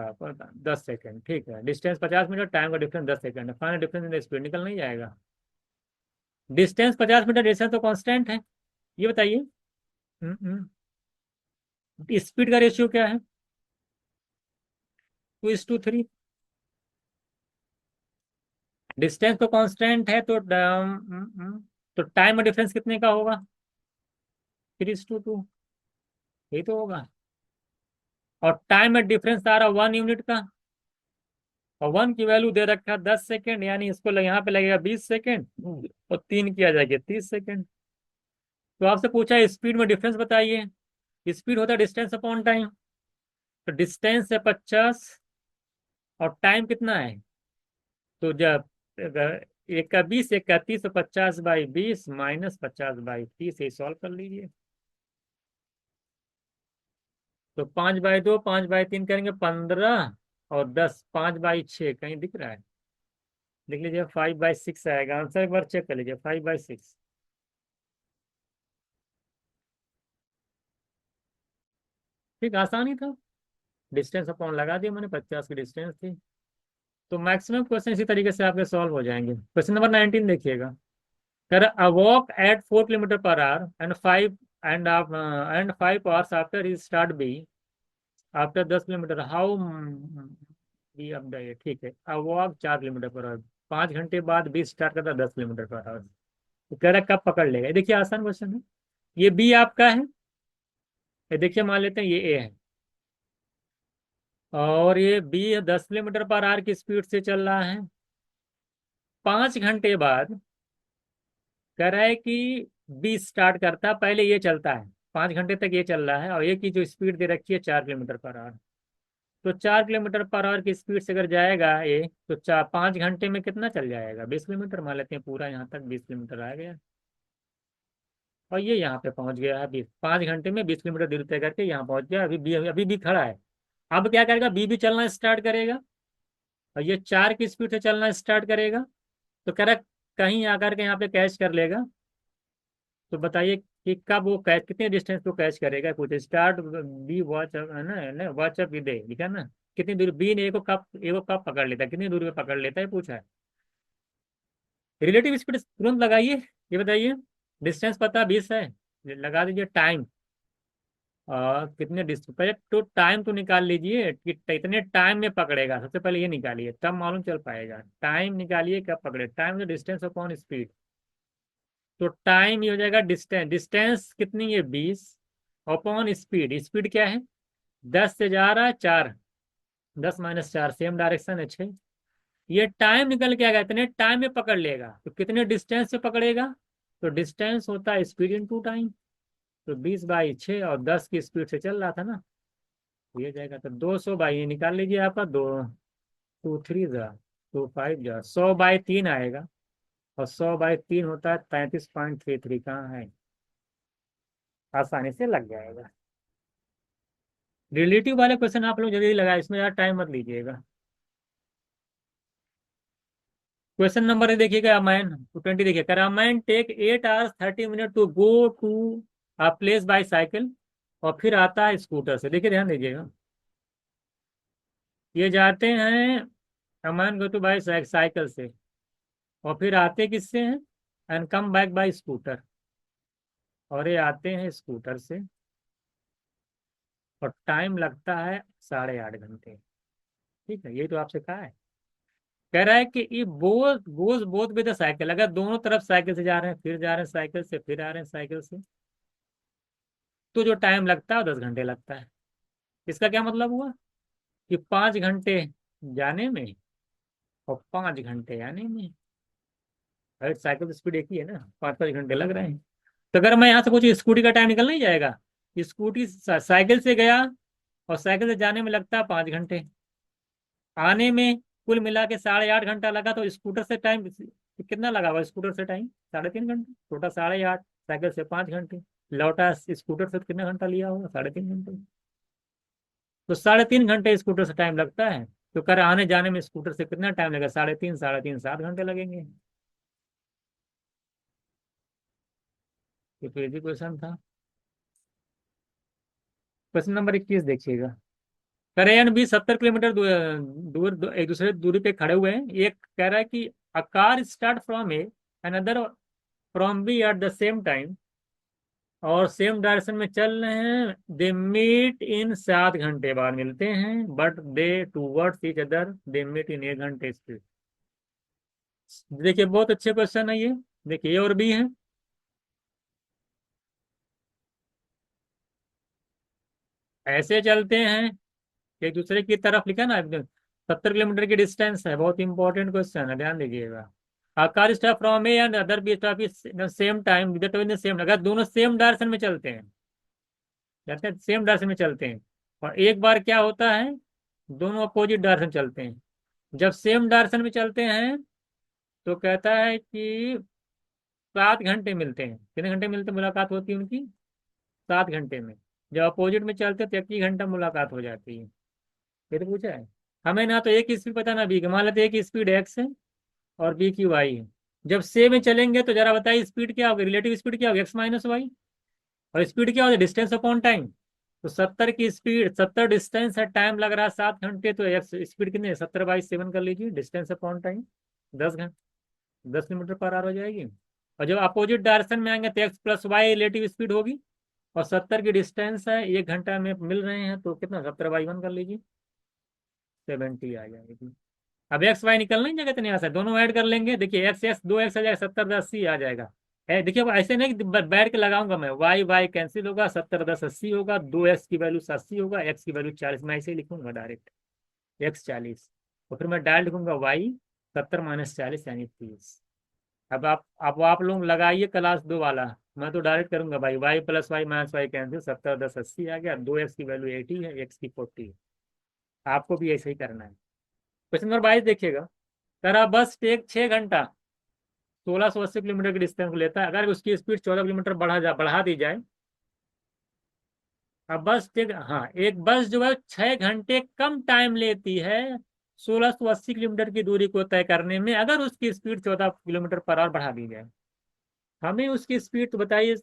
10 सेकेंड, ठीक है। डिस्टेंस 50 मीटर, टाइम का difference 10 second, final difference in the speed निकल नहीं जाएगा। डिस्टेंस 50 मीटर, डिस्टेंस तो कांस्टेंट है, ये बताइए। स्पीड का रेशियो क्या है, 2:3। डिस्टेंस तो कांस्टेंट है, तो टाइम में डिफरेंस कितने का होगा, 3:2। यही तो होगा। और टाइम में डिफरेंस आ रहा 1 यूनिट का, और 1 की वैल्यू दे रखा है 10 सेकेंड, यानी इसको यहाँ पे लगेगा 20 सेकेंड, और 3 किया जाएगा 30 सेकेंड। तो आपसे पूछा है स्पीड में डिफरेंस बताइए। स्पीड होता है डिस्टेंस अपॉन टाइम, तो डिस्टेंस है 50 और टाइम कितना है, तो जब एक का 20, एक का 30, तो 50/20 माइनस 50/30, ये सॉल्व कर लीजिए। तो 5/2, 5/3 करेंगे 15, और 10, 5/6 कहीं दिख रहा है, लिख लीजिए 5/6 आएगा आंसर, एक बार चेक कर लीजिए 5/6। ठीक, आसानी था। डिस्टेंस अपॉन लगा दिया मैंने, 50 की डिस्टेंस थी। तो मैक्सिमम क्वेश्चन इसी तरीके से आपके सॉल्व हो जाएंगे। क्वेश्चन नंबर 19 देखिएगा। कर a walk at 4 kilometre per hour and 5 hours after he start B, after 10 kilometre how B up the, ठीक है। A walk 4 kilometre per hour, 5 घंटे बाद बी स्टार्ट करता 10 किलोमीटर पर आवर। तो कह रहा है कब पकड़ लेगा। ये देखिए आसान क्वेश्चन है। ये बी आपका है, ये देखिए मान लेते हैं ये ए है, और ये बी 10 किलोमीटर पर आवर की स्पीड से चल रहा है। 5 घंटे बाद कह रहा है कि बी स्टार्ट करता, पहले ये चलता है, 5 घंटे तक ये चल रहा है, और ये की जो स्पीड दे रखी है 4 किलोमीटर पर आवर। तो 4 किलोमीटर पर आवर की स्पीड से अगर जाएगा ये, तो 5 घंटे में कितना चल जाएगा, 20 किलोमीटर मान लेते हैं, पूरा यहाँ तक 20 किलोमीटर आ गया। और ये यहाँ पे पहुंच गया है, 5 घंटे में 20 किलोमीटर दूरी तय करके यहाँ पहुंच गया। अभी भी खड़ा है। अब क्या करेगा, बी भी चलना स्टार्ट करेगा, और ये 4 की स्पीड से चलना स्टार्ट करेगा। तो कह रहा है कहीं आकर के यहाँ पे कैच कर लेगा। तो बताइए कि कब वो कैच, कितने डिस्टेंस को कैच करेगा, कुछ स्टार्ट बी वॉच है ना, वॉच अप दे लिखा ना, कितनी दूरी बी ने ए को कब पकड़ लेता है, कितनी दूरी पे पकड़ लेता है पूछा है। रिलेटिव स्पीड तुरंत लगाइए, ये बताइए। डिस्टेंस पता 20 है, लगा दीजिए टाइम, और कितने डिस्टेंस, पहले तो टाइम तो निकाल लीजिए कि इतने टाइम में पकड़ेगा, सबसे पहले ये निकालिए तब मालूम चल पाएगा। टाइम निकालिए कब पकड़े, टाइम तो डिस्टेंस अपॉन स्पीड। तो टाइम ये हो जाएगा डिस्टेंस, डिस्टेंस कितनी है 20, अपॉन स्पीड, स्पीड क्या है 10 से जा रहा है 4, 10 - 4 सेम डायरेक्शन है 6। ये टाइम निकल के आएगा, इतने टाइम में पकड़ लेगा, तो कितने डिस्टेंस से पकड़ेगा, तो डिस्टेंस होता है स्पीड इंटू टाइम। तो 20/6, और 10 की स्पीड से चल रहा था ना, तो ये जाएगा तो 200 बाई, ये निकाल लीजिए आपका, दो 2 3 जा 2 5 जा 100/3 आएगा। और 100/3 होता है 33.33, कहाँ है, आसानी से लग जाएगा। रिलेटिव वाले क्वेश्चन आप लोग जल्दी लगाए, इसमें यार टाइम मत लीजिएगा। क्वेश्चन नंबर देखिएगा, अमैन 20 देखिए, कर a man take 8 hours 30 minutes to go to a place by cycle, और फिर आता है स्कूटर से। देखिए ध्यान दीजिएगा, ये जाते हैं अमैन गो टू बाय साइकिल से, और फिर आते किससे हैं, and come back by scooter, और ये आते हैं स्कूटर से, और टाइम लगता है 8.5 घंटे। ठीक है, ये तो आपसे कहा है। कह रहा है कि ये both goes both with the cycle, अगर दोनों तरफ साइकिल से जा रहे हैं, फिर जा रहे हैं साइकिल से, फिर आ रहे हैं साइकिल से, तो जो टाइम लगता है वो 10 घंटे लगता है। इसका क्या मतलब हुआ कि 5 घंटे जाने में और 5 घंटे आने में। अरे साइकिल तो स्पीड एक ही है ना, 5 5 घंटे लग रहे हैं। तो अगर मैं यहाँ से कुछ स्कूटी का टाइम निकल नहीं जाएगा। स्कूटी साइकिल से गया और साइकिल से जाने में लगता है 5 घंटे, आने में कुल मिला के 8.5 घंटा लगा। तो स्कूटर से टाइम कितना लगा हुआ, स्कूटर से टाइम 3.5 घंटे, टोटल 8.5, साइकिल से 5 घंटे, लौटा स्कूटर से कितना घंटा लिया होगा, 3.5 घंटे। तो 3.5 घंटे स्कूटर से टाइम लगता है। तो कर आने जाने में स्कूटर से कितना टाइम लगेगा, 3.5 3.5 7 घंटे लगेंगे। ये तो इजी क्वेश्चन था। क्वेश्चन नंबर 21 देखिएगा। करे एंड बी 70 किलोमीटर दूर एक दूसरे दूरी पे खड़े हुए हैं। एक कह रहा है कि a car start from A another from B at the same time और सेम डायरेक्शन में चल रहे हैं। दे मीट इन 7 घंटे बाद मिलते हैं, but they towards each other they meet in 1 घंटे स्पीड। देखिए बहुत अच्छे क्वेश्चन है ये। देखिए ए और बी है, ऐसे चलते हैं एक दूसरे की तरफ, लिखा ना एकदम 70 किलोमीटर की डिस्टेंस है। बहुत इंपॉर्टेंट क्वेश्चन है, ध्यान दीजिएगा। Car start from A and other be stop same time with the same, अगर दोनों सेम डायरेक्शन में चलते हैं, कहते हैं सेम डायरेक्शन में चलते हैं। और एक बार क्या होता है, दोनों अपोजिट डायरेक्शन चलते हैं। जब सेम डायरेक्शन में चलते हैं तो कहता है कि 7 घंटे मिलते हैं। कितने घंटे मिलते हैं, मुलाकात होती है उनकी 7 घंटे में। जब अपोजिट में चलते हैं तो 1 ही घंटा मुलाकात हो जाती है। ये तो पूछा है। हमें ना तो एक स्पीड पता ना बी की, मान लेते हैं एक स्पीड एक्स है और बी की वाई है। जब से में चलेंगे तो जरा बताइए स्पीड क्या होगी, रिलेटिव स्पीड क्या होगी, एक्स माइनस वाई। और स्पीड क्या होगी, डिस्टेंस अपॉन टाइम। तो 70 की स्पीड, 70 डिस्टेंस है, टाइम लग रहा है 7 घंटे, तो एक्स स्पीड कितनी है, 70/7 कर लीजिए, डिस्टेंस अपॉन टाइम 10 घंटे, 10 किलोमीटर पर आवर हो जाएगी। और जब अपोजिट डायरेक्शन में आएंगे तो x plus y relative speed होगी। और 70 की डिस्टेंस है, 1 घंटा में मिल रहे हैं, तो कितना 70/1 कर लीजिए, 70 आ जाएगी। अब एक्स वाई निकलना ही जगह तो नहीं आ सकता, दोनों ऐड कर लेंगे। देखिए एक्स एक्स 2x आ जाएगा, 70 10 80 आ जाएगा। देखिए अब ऐसे नहीं कि बैठ के लगाऊंगा मैं, वाई वाई कैंसिल होगा, 70 10 80 होगा, 2x की वैल्यू 80 होगा, एक्स की वैल्यू 40, मैं ऐसे ही लिखूंगा डायरेक्ट, x 40। और फिर मैं डायरेक्ट लिखूंगा वाई 70 - 40 यानी 30। अब आप लोग लगाइए क्लास 2 वाला। मैं तो डायरेक्ट करूंगा भाई, y plus y minus y cancel, 70 10 80 आ गया, 2x की वैल्यू 80 है, एक्स की 40 है। आपको भी ऐसे ही करना है। क्वेश्चन नंबर 22 देखिएगा। करा बस टेक 6 घंटा 1680 किलोमीटर की डिस्टेंस लेता है, अगर उसकी स्पीड 14 किलोमीटर बढ़ा दी जाए। अब बस टेक, हाँ एक बस जो है 6 घंटे कम टाइम लेती है 1680 किलोमीटर की दूरी को तय करने में, अगर उसकी स्पीड 14 किलोमीटर पर आवर बढ़ा दी जाए। हमें उसकी स्पीड तो बताइए,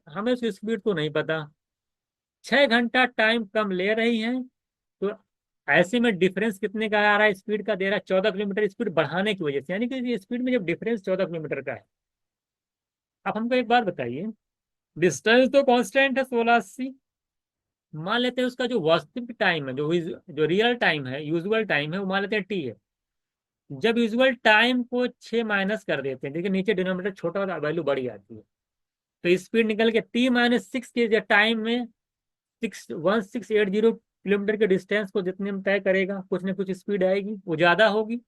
हमें उसकी स्पीड तो नहीं पता। 6 घंटा टाइम कम ले रही है, तो ऐसे में डिफरेंस कितने का आ रहा है, स्पीड का दे रहा है 14 किलोमीटर स्पीड बढ़ाने की वजह से, यानी कि स्पीड में जब डिफरेंस 14 किलोमीटर का है। आप हमको एक बात बताइए, डिस्टेंस तो कांस्टेंट है 1680, मान लेते हैं उसका जो वास्तविक टाइम है, जो रियल टाइम है, यूजुअल टाइम है, वो मान लेते हैं टी है। जब यूजुअल टाइम को 6 माइनस कर देते हैं, देखिए नीचे डिनोमिनेटर छोटा होता है, वैल्यू बड़ी आती है। तो स्पीड निकल के T - 6 के टाइम में 1680 किलोमीटर के डिस्टेंस को जितने में तय करेगा, कुछ न कुछ स्पीड आएगी, वो ज्यादा होगी।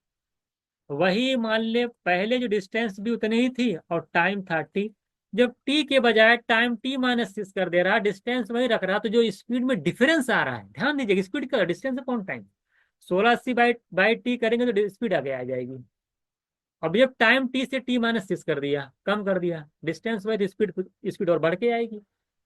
वही मान ले पहले जो डिस्टेंस भी उतनी ही थी और टाइम था टी, जब टी के बजाय टाइम T - 6 कर दे रहा, डिस्टेंस वही रख रहा, तो जो स्पीड में डिफरेंस आ रहा है, ध्यान दीजिए स्पीड का डिस्टेंस अपॉन टाइम, 1680/टी करेंगे तो स्पीड आगे आ जाएगी। अब जब टाइम टी से T - 6 कर दिया, कम कर दिया डिस्टेंस वही, स्पीड स्पीड और बढ़ के आएगी।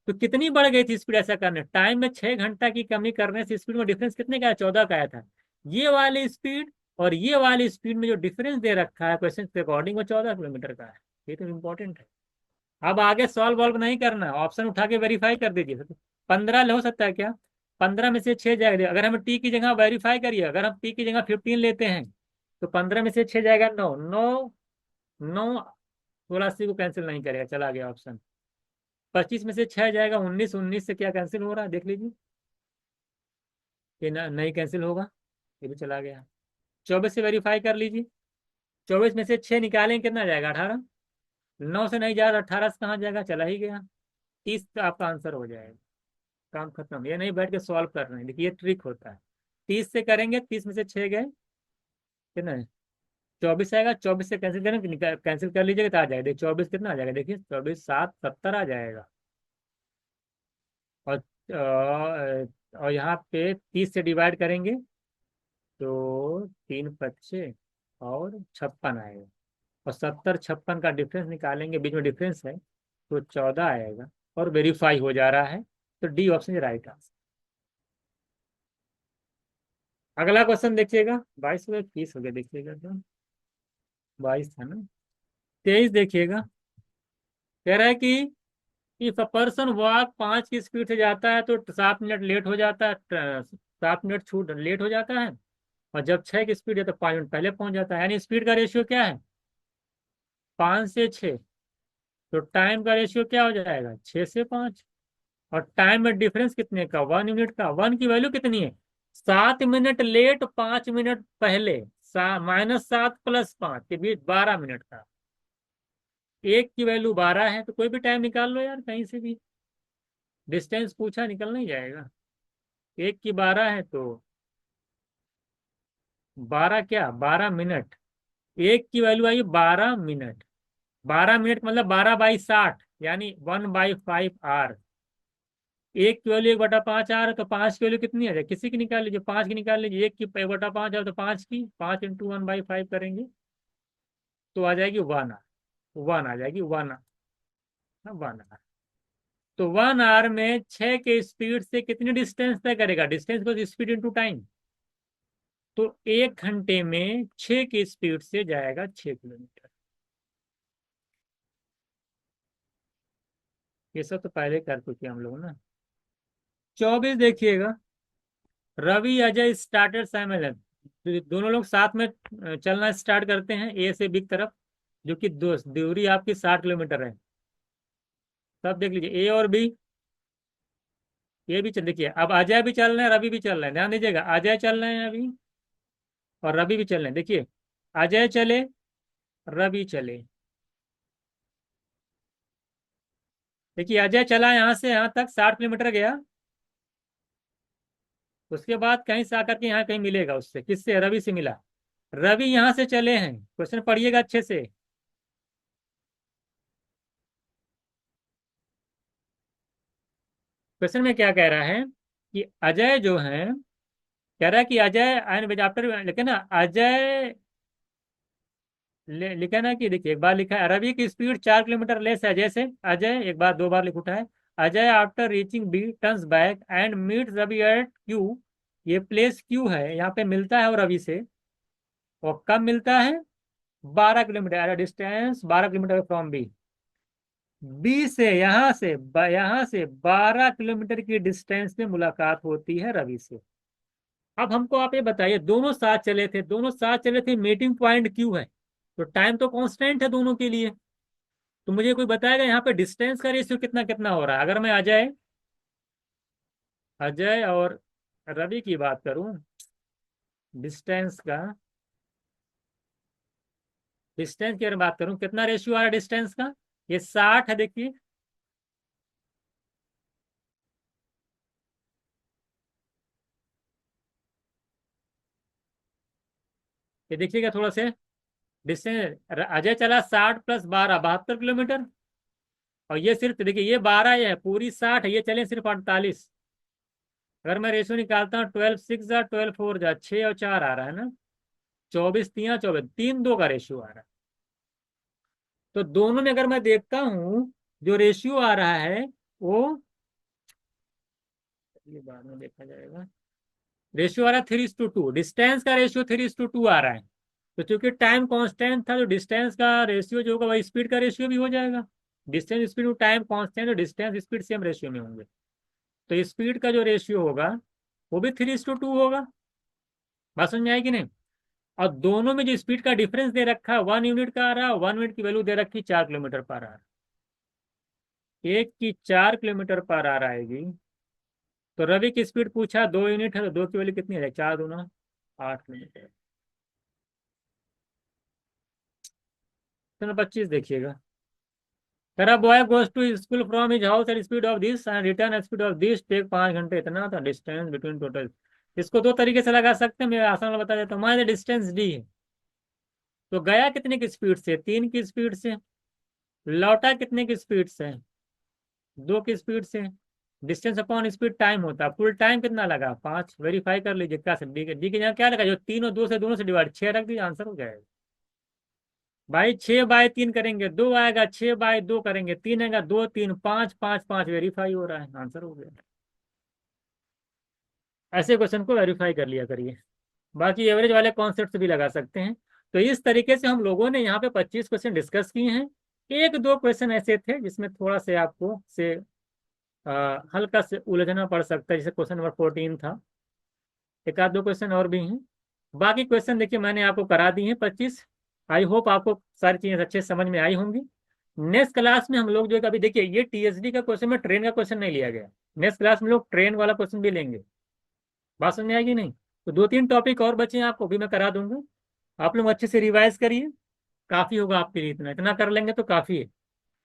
तो कितनी बढ़ गई थी स्पीड, ऐसा करने टाइम में 6 घंटा की कमी करने से स्पीड में डिफरेंस कितने का है, 14 का आया था। ये वाली स्पीड और ये वाली स्पीड में जो डिफरेंस दे रखा है क्वेश्चन के अकॉर्डिंग, वो 14 किलोमीटर का है। ये तो इंपॉर्टेंट है। अब आगे सॉल्व वॉल्व नहीं करना, ऑप्शन उठा के वेरीफाई कर दीजिए। 15 हो सकता है क्या, 15 में से 6 जाएगा, अगर हम टी की जगह वेरीफाई करिए, अगर हम टी की जगह 15 लेते हैं तो 15 में से 6 जाएगा 9, 9 9, 1680 को कैंसिल नहीं करेगा, चला गया ऑप्शन। 25 में से 6 जाएगा 19, 19 से क्या कैंसिल हो रहा है देख लीजिए, ये नहीं कैंसिल होगा, ये भी चला गया। 24 से वेरीफाई कर लीजिए, 24 में से 6 निकालें कितना जाएगा, 18। 9 से नहीं जाएगा, 18 से कहाँ जाएगा, चला ही गया। 30 का आपका आंसर हो जाएगा। काम खत्म, ये नहीं बैठ के सॉल्व कर रहे हैं, देखिए ये ट्रिक होता है। 30 से करेंगे, 30 में से 6 गए, कितना है, 24 आएगा, 24 से कैंसिल करेंगे, कैंसिल कर लीजिएगा तो आ जाएगा, देखिए 24 कितना आ जाएगा, देखिए 24 7 70 आ जाएगा। और यहाँ पे 30 से डिवाइड करेंगे तो 3 25 और 56 आएगा। और 70 56 का डिफरेंस निकालेंगे, बीच में डिफरेंस है, तो 14 आएगा। और वेरीफाई हो जा रहा है, तो D option is right answer. अगला क्वेश्चन देखिएगा, 22 हो गया 30 हो गया, देखिएगा तो 22 था ना, 23 देखिएगा। कह रहा है कि इफ अ पर्सन वॉक 5 की स्पीड से जाता है तो 7 मिनट लेट हो जाता है, 7 मिनट छूट लेट हो जाता है। और जब 6 की स्पीड है तो 5 मिनट पहले पहुंच जाता है, यानी स्पीड का रेशियो क्या है, 5 से 6। तो टाइम का रेशियो क्या हो जाएगा, 6 से 5। और टाइम में डिफरेंस कितने का, 1 यूनिट का। वन की वैल्यू कितनी है, 7 मिनट लेट, 5 मिनट पहले, -7 + 5 के बीच 12 मिनट का। एक की वैल्यू 12 है, तो कोई भी टाइम निकाल लो यार कहीं से भी, डिस्टेंस पूछा निकल नहीं जाएगा। एक की 12 है तो 12 क्या, 12 मिनट। एक की वैल्यू आई 12 मिनट, 12 मिनट मतलब 12/60, यानी 1/5 आर। एक की वैल्यू 1/5 आ रहा है, तो 5 की वैल्यू कितनी आ जाए, किसी की निकाल लीजिए, 5 की निकाल लीजिए। एक की 1/5 है तो 5 की, 5 × 1/5 करेंगे तो आ जाएगी 1 आर। 1 आ जाएगी, 1 आर, 1 आर। तो 1 आर में 6 के स्पीड से कितनी डिस्टेंस तय करेगा, डिस्टेंस को स्पीड इंटू टाइम। तो 1 घंटे में 6 की स्पीड से जाएगा 6 किलोमीटर। ये सब तो पहले कर चुके हम लोग ना। 24 देखिएगा, रवि अजय स्टार्टेड साइमल्टेनियसली, दोनों लोग साथ में चलना स्टार्ट करते हैं ए से बी की तरफ, जो कि दूरी आपकी 60 किलोमीटर है। सब देख लीजिए, ए और बी, ये भी चल, देखिए अब अजय भी चल रहे हैं, रवि भी चल रहे हैं, ध्यान दीजिएगा, अजय चल रहे हैं अभी और रवि भी चल रहे हैं। देखिए अजय चले, रवि चले, देखिए अजय चला यहाँ से यहाँ तक 60 किलोमीटर गया, उसके बाद कहीं से आकर के यहाँ कहीं मिलेगा उससे, किससे, रवि से मिला। रवि यहाँ से चले हैं, क्वेश्चन पढ़िएगा अच्छे से। क्वेश्चन में क्या कह रहा है कि अजय जो है, कह रहा है कि अजय एंड आफ्टर, लेकिन ना अजय लिखा ना कि, देखिए एक बार लिखा है रवि की स्पीड 4 किलोमीटर लेस है अजय से। अजय एक बार, 2 बार लिख उठा है। Ajay after reaching B turns back and meet Ravi at Q, ये प्लेस क्यू है, यहाँ पे मिलता है और रवि से। और कब मिलता है, 12 kilometre distance, 12 kilometre from B. B से यहाँ से 12 किलोमीटर की डिस्टेंस में मुलाकात होती है रवि से। अब हमको आप ये बताइए, दोनों साथ चले थे, दोनों साथ चले थे, मीटिंग पॉइंट क्यू है, तो टाइम तो कांस्टेंट है दोनों के लिए। तो मुझे कोई बताएगा यहाँ पे डिस्टेंस का रेशियो कितना कितना हो रहा है। अगर मैं अजय अजय और रवि की बात करूं, डिस्टेंस का, डिस्टेंस की अगर बात करूं, कितना रेशियो आ रहा है डिस्टेंस का, ये 60 है, देखिए ये देखिएगा थोड़ा से, डिस्टेंस अजय चला 60 + 12 72 किलोमीटर। और ये सिर्फ देखिए, ये 12 है, पूरी 60 है, ये चले सिर्फ 48। अगर मैं रेशियो निकालता हूँ, 12 6 जा, 12 4 जा, 6 और 4 आ रहा है ना, 24 3 24, 3 2 का रेशियो आ रहा है। तो दोनों में अगर मैं देखता हूँ, जो रेशियो आ रहा है वो, ये बाद में देखा जाएगा, रेशियो आ रहा है 3:2, डिस्टेंस का रेशियो 3:2 आ रहा है। तो चूंकि टाइम कांस्टेंट था, तो डिस्टेंस का रेशियो जो होगा वही स्पीड का रेशियो भी हो जाएगा। डिस्टेंस स्पीड टाइम कांस्टेंट, तो डिस्टेंस स्पीड सेम रेशियो में होंगे। तो स्पीड का जो रेशियो होगा वो भी 3:2 होगा। बात समझ में आएगी नहीं। और दोनों में जो स्पीड का डिफरेंस दे रखा है 1 यूनिट का आ रहा है, 1 मिनट की वैल्यू दे रखी 4 किलोमीटर पर आर। एक की 4 किलोमीटर पर आर आएगी। तो रवि की स्पीड पूछा 2 यूनिट है, तो 2 की वैल्यू कितनी है, 4 दूना 8 किलोमीटर। तो 25 देखिएगा, तेरा boy goes to school from his house at speed of this and return at speed of this take 5 घंटे, इतना था डिस्टेंस बिटवीन टोटल। इसको दो तरीके से लगा सकते हैं, मैं आसान वाला बता देता हूँ। मान डिस्टेंस डी है, तो गया कितने की स्पीड से, 3 की स्पीड से। लौटा कितने की स्पीड से, 2 की स्पीड से। डिस्टेंस अपॉन स्पीड टाइम होता है, फुल टाइम कितना लगा, 5। वेरीफाई कर लीजिए क्या से, डी के यहाँ क्या लगा, जो 3 और 2 से दोनों से डिवाइड 6 रख दीजिए, आंसर हो जाएगा। भाई 6/3 करेंगे 2 आएगा, 6/2 करेंगे 3 आएगा, 2 3 5 5 5 वेरीफाई हो रहा है, आंसर हो गया। ऐसे क्वेश्चन को वेरीफाई कर लिया करिए। बाकी एवरेज वाले कॉन्सेप्ट भी लगा सकते हैं। तो इस तरीके से हम लोगों ने यहाँ पे 25 क्वेश्चन डिस्कस किए हैं। एक दो क्वेश्चन ऐसे थे जिसमें थोड़ा से आपको से हल्का से उलझना पड़ सकता है, जैसे क्वेश्चन नंबर 14 था। एक आध दो क्वेश्चन और भी हैं। बाकी क्वेश्चन देखिए मैंने आपको करा दिए हैं 25। आई होप आपको सारी चीजें अच्छे से समझ में आई होंगी। नेक्स्ट क्लास में हम लोग जो है अभी देखिए, ये टीएसडी का क्वेश्चन में ट्रेन का क्वेश्चन नहीं लिया गया। नेक्स्ट क्लास में लोग ट्रेन वाला क्वेश्चन भी लेंगे। बात समझ में आएगी नहीं? तो 2-3 टॉपिक और बचे हैं, आपको भी मैं करा दूंगा। आप लोग अच्छे से रिवाइज करिए, काफी होगा आपके लिए, इतना इतना कर लेंगे तो काफी है।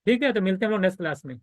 ठीक है, तो मिलते हैं हम लोग नेक्स्ट क्लास में।